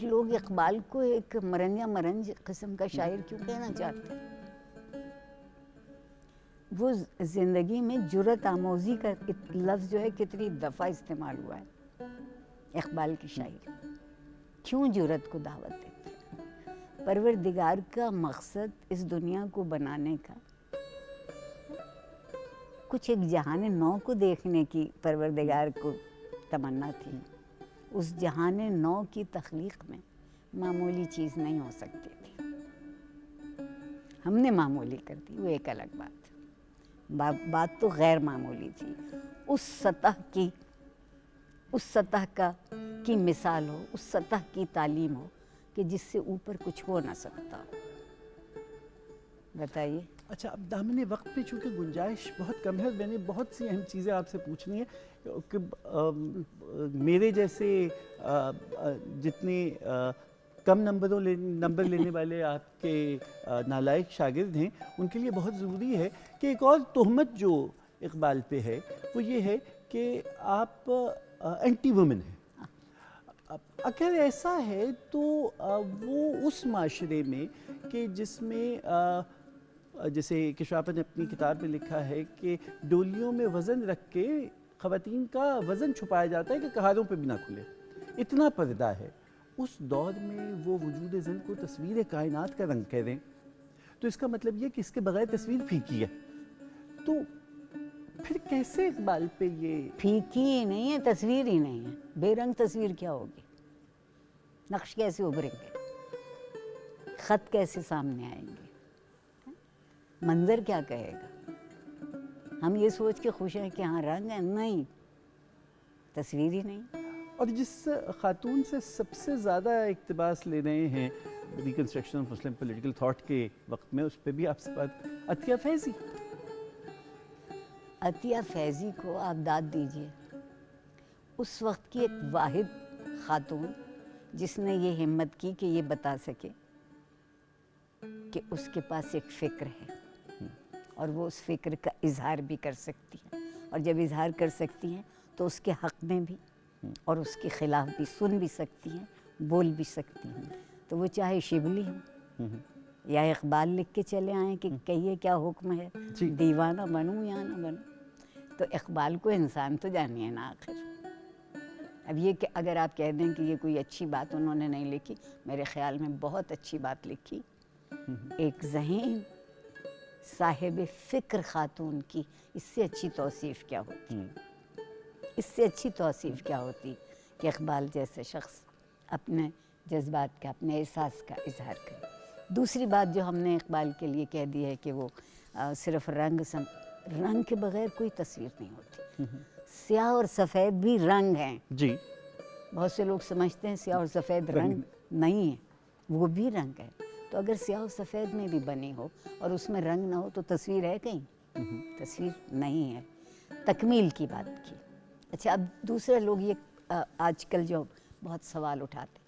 لوگ اقبال کو ایک مرن یا مرنج قسم کا شاعر کیوں کہنا چاہتے ہیں؟ وہ زندگی میں جرأت آموزی کا لفظ جو ہے کتنی دفعہ استعمال ہوا ہے. اقبال کی شاعری کیوں جرأت کو دعوت دیتے ہیں؟ پروردگار کا مقصد اس دنیا کو بنانے کا کچھ ایک جہان نو کو دیکھنے کی پروردگار کو تمنا تھی. اس جہان نو کی تخلیق میں معمولی چیز نہیں ہو سکتی تھی. ہم نے معمولی کر دی, وہ ایک الگ بات. بات تو غیر معمولی تھی. اس سطح کی مثال ہو, اس سطح کی تعلیم ہو کہ جس سے اوپر کچھ ہو نہ سکتا ہو. بتائیے. اچھا اب دامن وقت پہ چونکہ گنجائش بہت کم ہے, میں نے بہت سی اہم چیزیں آپ سے پوچھنی ہیں کہ میرے جیسے جتنے کم نمبر لینے والے آپ کے نالائق شاگرد ہیں, ان کے لیے بہت ضروری ہے کہ ایک اور تہمت جو اقبال پہ ہے وہ یہ ہے کہ آپ اینٹی وومن ہیں. اگر ایسا ہے تو وہ اس معاشرے میں کہ جس میں جیسے کشاپت نے اپنی کتاب میں لکھا ہے کہ ڈولیوں میں وزن رکھ کے خواتین کا وزن چھپایا جاتا ہے کہ کہاروں پہ بھی نہ کھلے, اتنا پردہ ہے. اس دور میں وہ وجود زن کو تصویر کائنات کا رنگ کہہ دیں تو اس کا مطلب یہ کہ اس کے بغیر تصویر پھیکی ہے. تو پھر کیسے اقبال پہ یہ پھیکی ہی نہیں ہے, تصویر ہی نہیں ہے. بے رنگ تصویر کیا ہوگی؟ نقش کیسے ابھریں گے؟ خط کیسے سامنے آئیں گے؟ منظر کیا کہے گا؟ ہم یہ سوچ کے خوش ہیں کہ ہاں رنگ ہے, نہیں, تصویر ہی نہیں. اور جس خاتون سے سب سے زیادہ اقتباس لے رہے ہیں reconstruction of Muslim political thought کے وقت میں, اس پہ بھی آپ سے بات, عطیہ فیضی. عطیہ فیضی کو آپ داد دیجئے, اس وقت کی ایک واحد خاتون جس نے یہ ہمت کی کہ یہ بتا سکے کہ اس کے پاس ایک فکر ہے اور وہ اس فکر کا اظہار بھی کر سکتی ہے, اور جب اظہار کر سکتی ہیں تو اس کے حق میں بھی اور اس کے خلاف بھی سن بھی سکتی ہیں, بول بھی سکتی ہیں. تو وہ چاہے شبلی ہوں یا اقبال لکھ کے چلے آئیں کہ کہیے کیا حکم ہے, دیوانہ بنوں یا نہ بنوں. تو اقبال کو انسان تو جانیے نا آخر. اب یہ کہ اگر آپ کہہ دیں کہ یہ کوئی اچھی بات انہوں نے نہیں لکھی, میرے خیال میں بہت اچھی بات لکھی. ایک ذہین صاحب فکر خاتون کی اس سے اچھی توصیف کیا ہوتی, اس سے اچھی توصیف کیا ہوتی کہ اقبال جیسے شخص اپنے جذبات کا, اپنے احساس کا اظہار کرے. دوسری بات جو ہم نے اقبال کے لیے کہہ دی ہے کہ وہ صرف رنگ کے بغیر کوئی تصویر نہیں ہوتی. سیاہ اور سفید بھی رنگ ہیں. جی, بہت سے لوگ سمجھتے ہیں سیاہ اور سفید رنگ نہیں ہے, وہ بھی رنگ ہے. تو اگر سیاہ و سفید میں بھی بنی ہو اور اس میں رنگ نہ ہو تو تصویر ہے کہیں؟ تصویر نہیں ہے. تکمیل کی بات کی. اچھا اب دوسرے لوگ یہ آج کل جو بہت سوال اٹھاتے,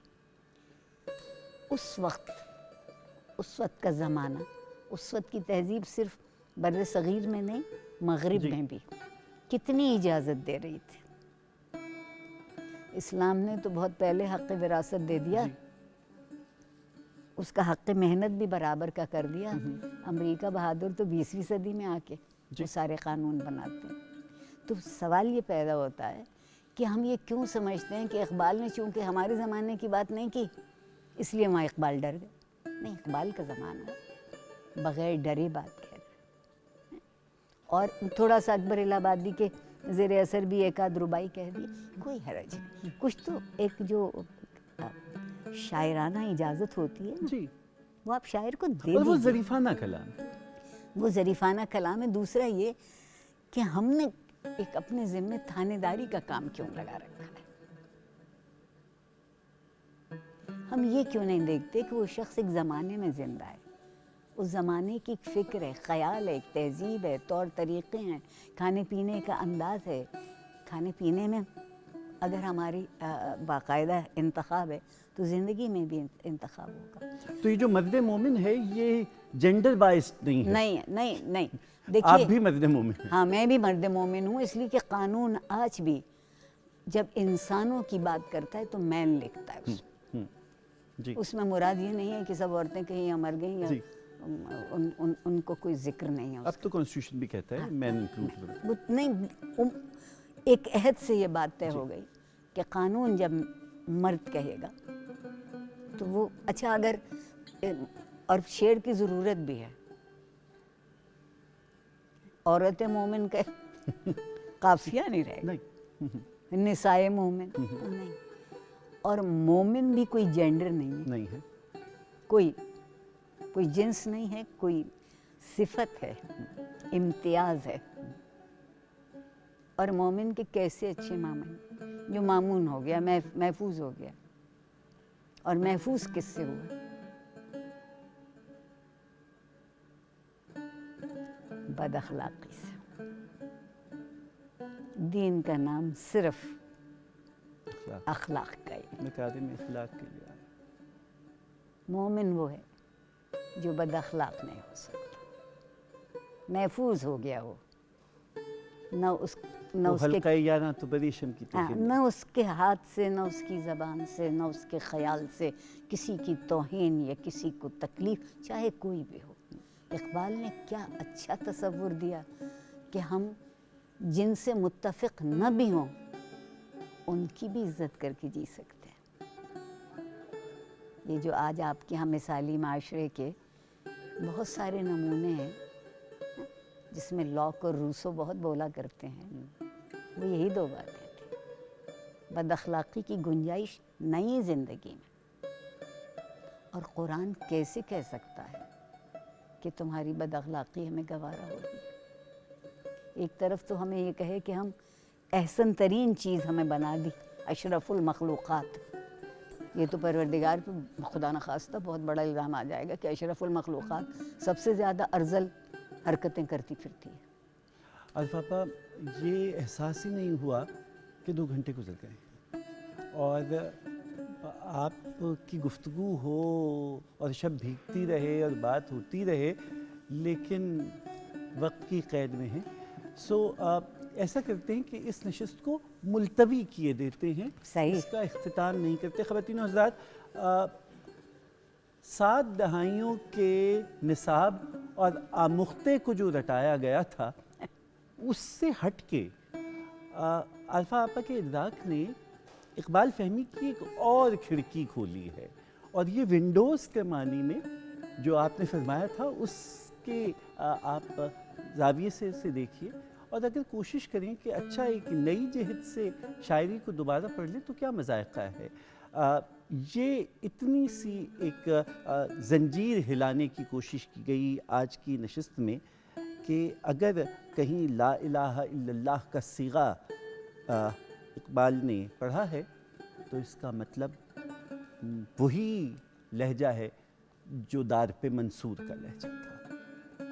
اس وقت کا زمانہ, اس وقت کی تہذیب صرف بر صغیر میں نہیں مغرب میں بھی کتنی اجازت دے رہی تھی. اسلام نے تو بہت پہلے حق وراثت دے دیا, اس کا حق محنت بھی برابر کا کر دیا. امریکہ بہادر تو 20ویں صدی میں آ کے وہ سارے قانون بناتے ہیں. تو سوال یہ پیدا ہوتا ہے کہ ہم یہ کیوں سمجھتے ہیں کہ اقبال نے چونکہ ہمارے زمانے کی بات نہیں کی اس لیے وہاں اقبال ڈر گئے. نہیں, اقبال کا زمانہ ہے, بغیر ڈرے بات کہہ رہے ہیں. اور تھوڑا سا اکبر الہ آبادی کے زیر اثر بھی ایک آدھ ربائی کہہ دی, کوئی حرج نہیں. کچھ تو ایک جو شاعرانہ اجازت ہوتی ہے جی, وہ آپ شاعر کو دے اور وہ دیجیے. ظریفانہ کلام, وہ ظریفانہ کلام ہے. دوسرا یہ کہ ہم نے ایک اپنے ذمے تھانے داری کا کام کیوں لگا رکھا ہے. ہم یہ کیوں نہیں دیکھتے کہ وہ شخص ایک زمانے میں زندہ ہے, اس زمانے کی ایک فکر ہے, خیال ہے, ایک تہذیب ہے, طور طریقے ہیں, کھانے پینے کا انداز ہے. کھانے پینے میں اگر ہماری باقاعدہ انتخاب ہے تو زندگی میں بھی انتخاب ہوگا. تو یہ جو مرد مومن ہے یہ جینڈر بائسڈ نہیں ہے. نہیں آپ دیکھیے, بھی مرد مومن ہیں. ہاں میں بھی مرد مومن ہوں, اس لیے کہ قانون آج بھی جب انسانوں کی بات کرتا ہے تو مین لکھتا ہے جی, اس میں مراد یہ نہیں ہے کہ سب عورتیں کہیں یا مر گئیں یا جی. ان کو کوئی ذکر نہیں ہے. اب تو کانسٹیٹیوشن بھی کہتا ہے مین انکلوڈ. نہیں, ایک عہد سے یہ بات طے ہو گئی کہ قانون جب مرد کہے گا تو وہ اچھا. اگر اور شعر کی ضرورت بھی ہے, عورت مومن کا قافیہ نہیں رہے گا, نسائے مومن نہیں. اور مومن بھی کوئی جینڈر نہیں ہے, کوئی جنس نہیں ہے, کوئی صفت ہے, امتیاز ہے. اور مومن کے کیسے اچھے مامن جو مامون ہو گیا, محفوظ ہو گیا. اور محفوظ کس سے ہوا؟ بد اخلاقی سے. دین کا نام صرف اخلاق کا ہے. مکارم اخلاق کے لیے مومن وہ ہے جو بد اخلاق نہیں ہو سکتا, محفوظ ہو گیا. وہ نہ اس حلقہ یارہ تو بریشم کی نہ اس کے ہاتھ سے, نہ اس کی زبان سے, نہ اس کے خیال سے کسی کی توہین یا کسی کو تکلیف, چاہے کوئی بھی ہو. اقبال نے کیا اچھا تصور دیا کہ ہم جن سے متفق نہ بھی ہوں ان کی بھی عزت کر کے جی سکتے ہیں. یہ جو آج آپ کے ہاں مثالی معاشرے کے بہت سارے نمونے ہیں جس میں لاک اور روسو بہت بولا کرتے ہیں, وہ یہی دو باتیں تھیں. بد اخلاقی کی گنجائش نہیں زندگی میں. اور قرآن کیسے کہہ سکتا ہے کہ تمہاری بد اخلاقی ہمیں گوارا ہوگی؟ ایک طرف تو ہمیں یہ کہے کہ ہم احسن ترین چیز ہمیں بنا دی, اشرف المخلوقات. یہ تو پروردگار پہ خدا نخواستہ بہت بڑا الزام آ جائے گا کہ اشرف المخلوقات سب سے زیادہ ارذل حرکتیں کرتی پھرتی ہے. الفاپا, یہ احساس ہی نہیں ہوا کہ 2 گھنٹے گزر گئے اور آپ کی گفتگو ہو اور شب بھیگتی رہے اور بات ہوتی رہے, لیکن وقت کی قید میں ہیں. سو ایسا کرتے ہیں کہ اس نشست کو ملتوی کیے دیتے ہیں, اس کا اختتام نہیں کرتے. خواتین و حضرات, 7 دہائیوں کے نصاب اور آموختے کو جو رٹایا گیا تھا اس سے ہٹ کے الفا آپا کے ادراک نے اقبال فہمی کی ایک اور کھڑکی کھولی ہے. اور یہ ونڈوز کے معنی میں جو آپ نے فرمایا تھا اس کے آپ زاویے سے اسے دیکھیے, اور اگر کوشش کریں کہ اچھا ایک نئی جہت سے شاعری کو دوبارہ پڑھ لیں تو کیا مذائقہ ہے. یہ اتنی سی ایک زنجیر ہلانے کی کوشش کی گئی آج کی نشست میں کہ اگر کہیں لا الہ الا اللہ کا صیغہ اقبال نے پڑھا ہے تو اس کا مطلب وہی لہجہ ہے جو دار پہ منصور کا لہجہ تھا.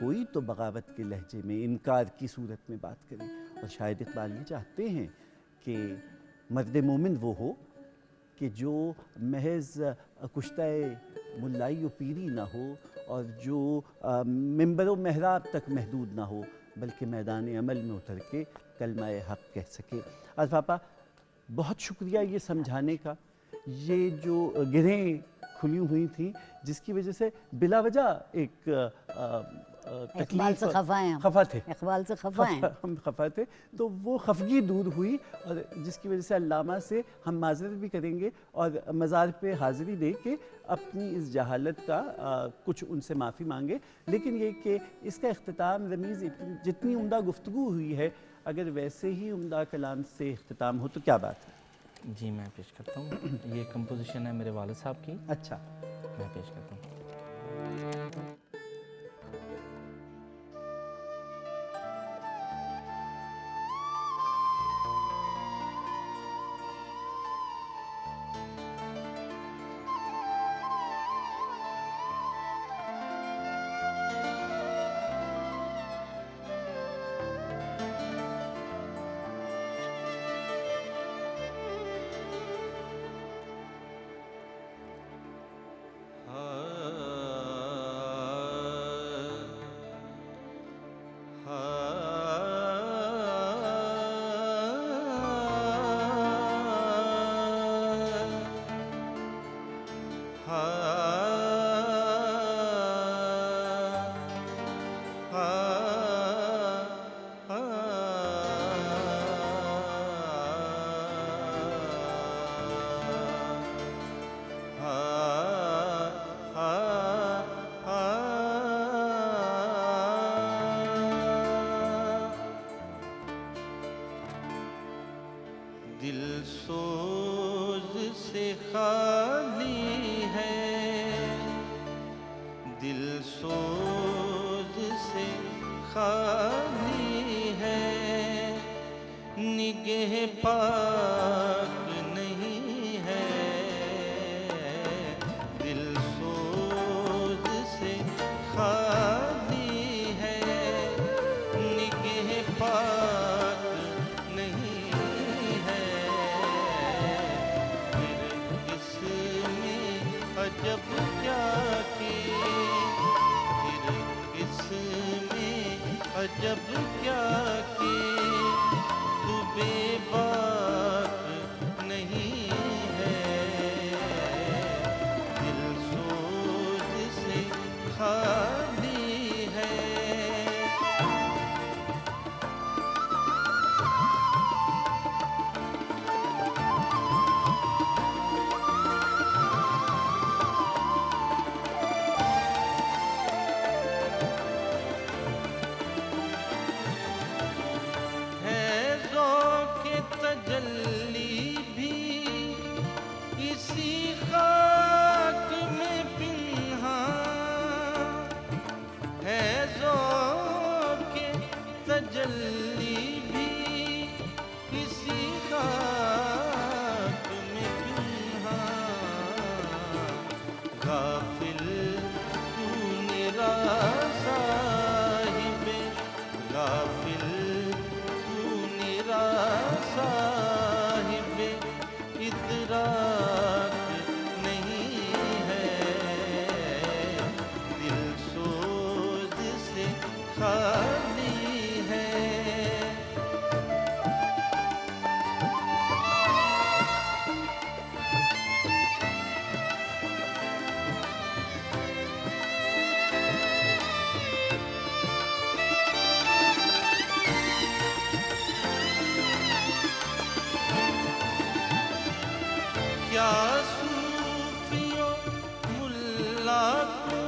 کوئی تو بغاوت کے لہجے میں انکار کی صورت میں بات کرے, اور شاید اقبال یہ چاہتے ہیں کہ مرد مومن وہ ہو کہ جو محض کشتہ ملائی و پیری نہ ہو اور جو منبر و محراب تک محدود نہ ہو بلکہ میدان عمل میں اتر کے کلمہ حق کہہ سکے۔ آج پاپا بہت شکریہ یہ سمجھانے کا، یہ جو گرہیں کھلی ہوئی تھیں جس کی وجہ سے بلا وجہ ایک اقبال سے خفا ہیں ہم، خفا تھے، اقبال سے خفا ہیں ہم خفا تھے، تو وہ خفگی دور ہوئی اور جس کی وجہ سے علامہ سے ہم معذرت بھی کریں گے اور مزار پہ حاضری دے کے اپنی اس جہالت کا کچھ ان سے معافی مانگے۔ لیکن یہ کہ اس کا اختتام رمیز جتنی عمدہ گفتگو ہوئی ہے اگر ویسے ہی عمدہ کلام سے اختتام ہو تو کیا بات ہے؟ جی میں پیش کرتا ہوں، یہ کمپوزیشن ہے میرے والد صاحب کی، اچھا میں پیش کرتا ہوں۔ دل سوز سے خالی ہے، دل سوز سے خالی ہے، نگہ پاک نہیں ہے، دل سوز سے خالی ہے، نگہ پاک نہیں ہے، پھر اس میں عجب کیا کہ پھر اس میں عجب کیا کہ تو بے باک نہیں ہے، دل سوز سے خالی ہے۔ ہے ذوق تجلی بھی اسی خاک میں پنہاں، ہے ذوق تجلی بھی اسی خاک میں پنہاں، غافل تو نرا صاحب غافل صاحب ادراک نہیں ہے، دل سوز سے خالی ہے۔ کیا صوفیوں ملا کو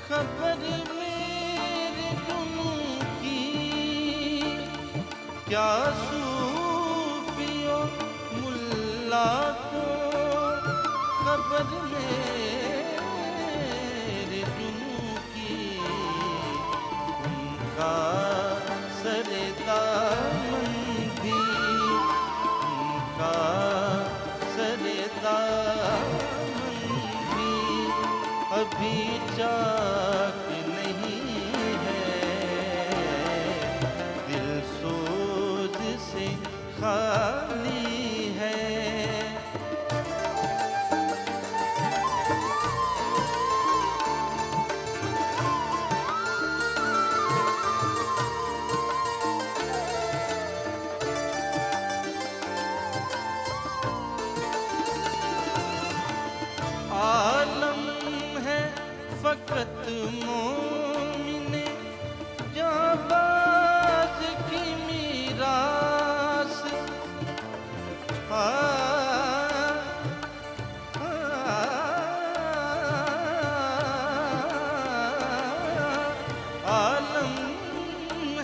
خبر میرے جنوں کی، کیا صوفیوں ملا کو خبر میرے جنوں کی، ان کا سر دامن بھی ان کا سر دامن بھی ابھی چاک نہیں ہے، دل سوز سے خالی ہے۔ مومن جانباز کی میراث عالم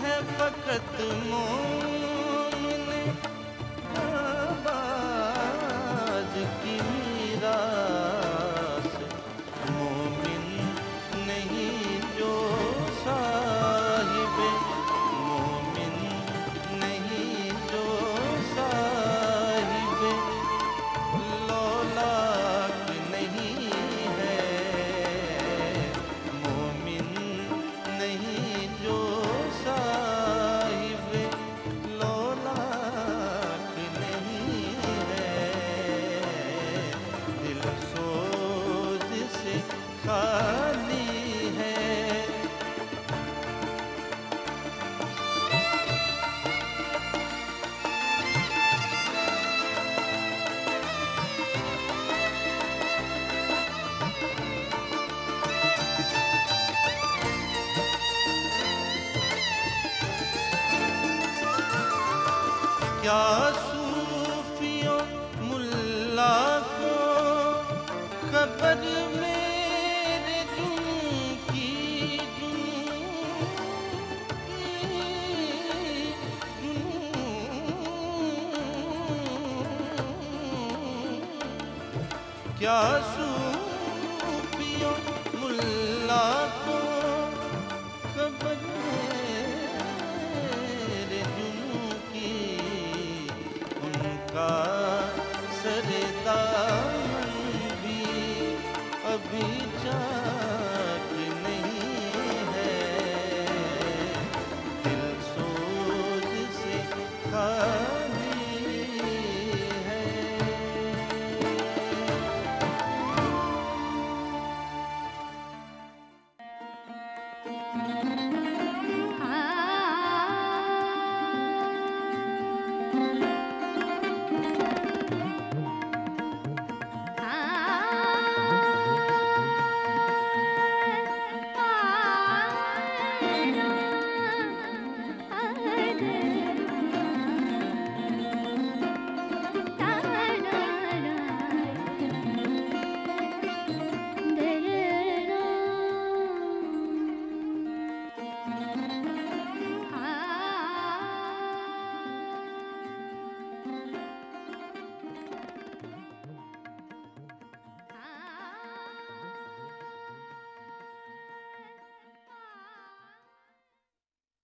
ہے فقط مومن جانباز کی میراث مومن نہیں جو صاحب مومن نہیں جو صاحب لولاک نہیں ہے مومن نہیں جو صاحب لولاک نہیں ہے دل سوز سے خالی ہے کیا صوفیوں ملا کو خبر میرے جنوں کی کیا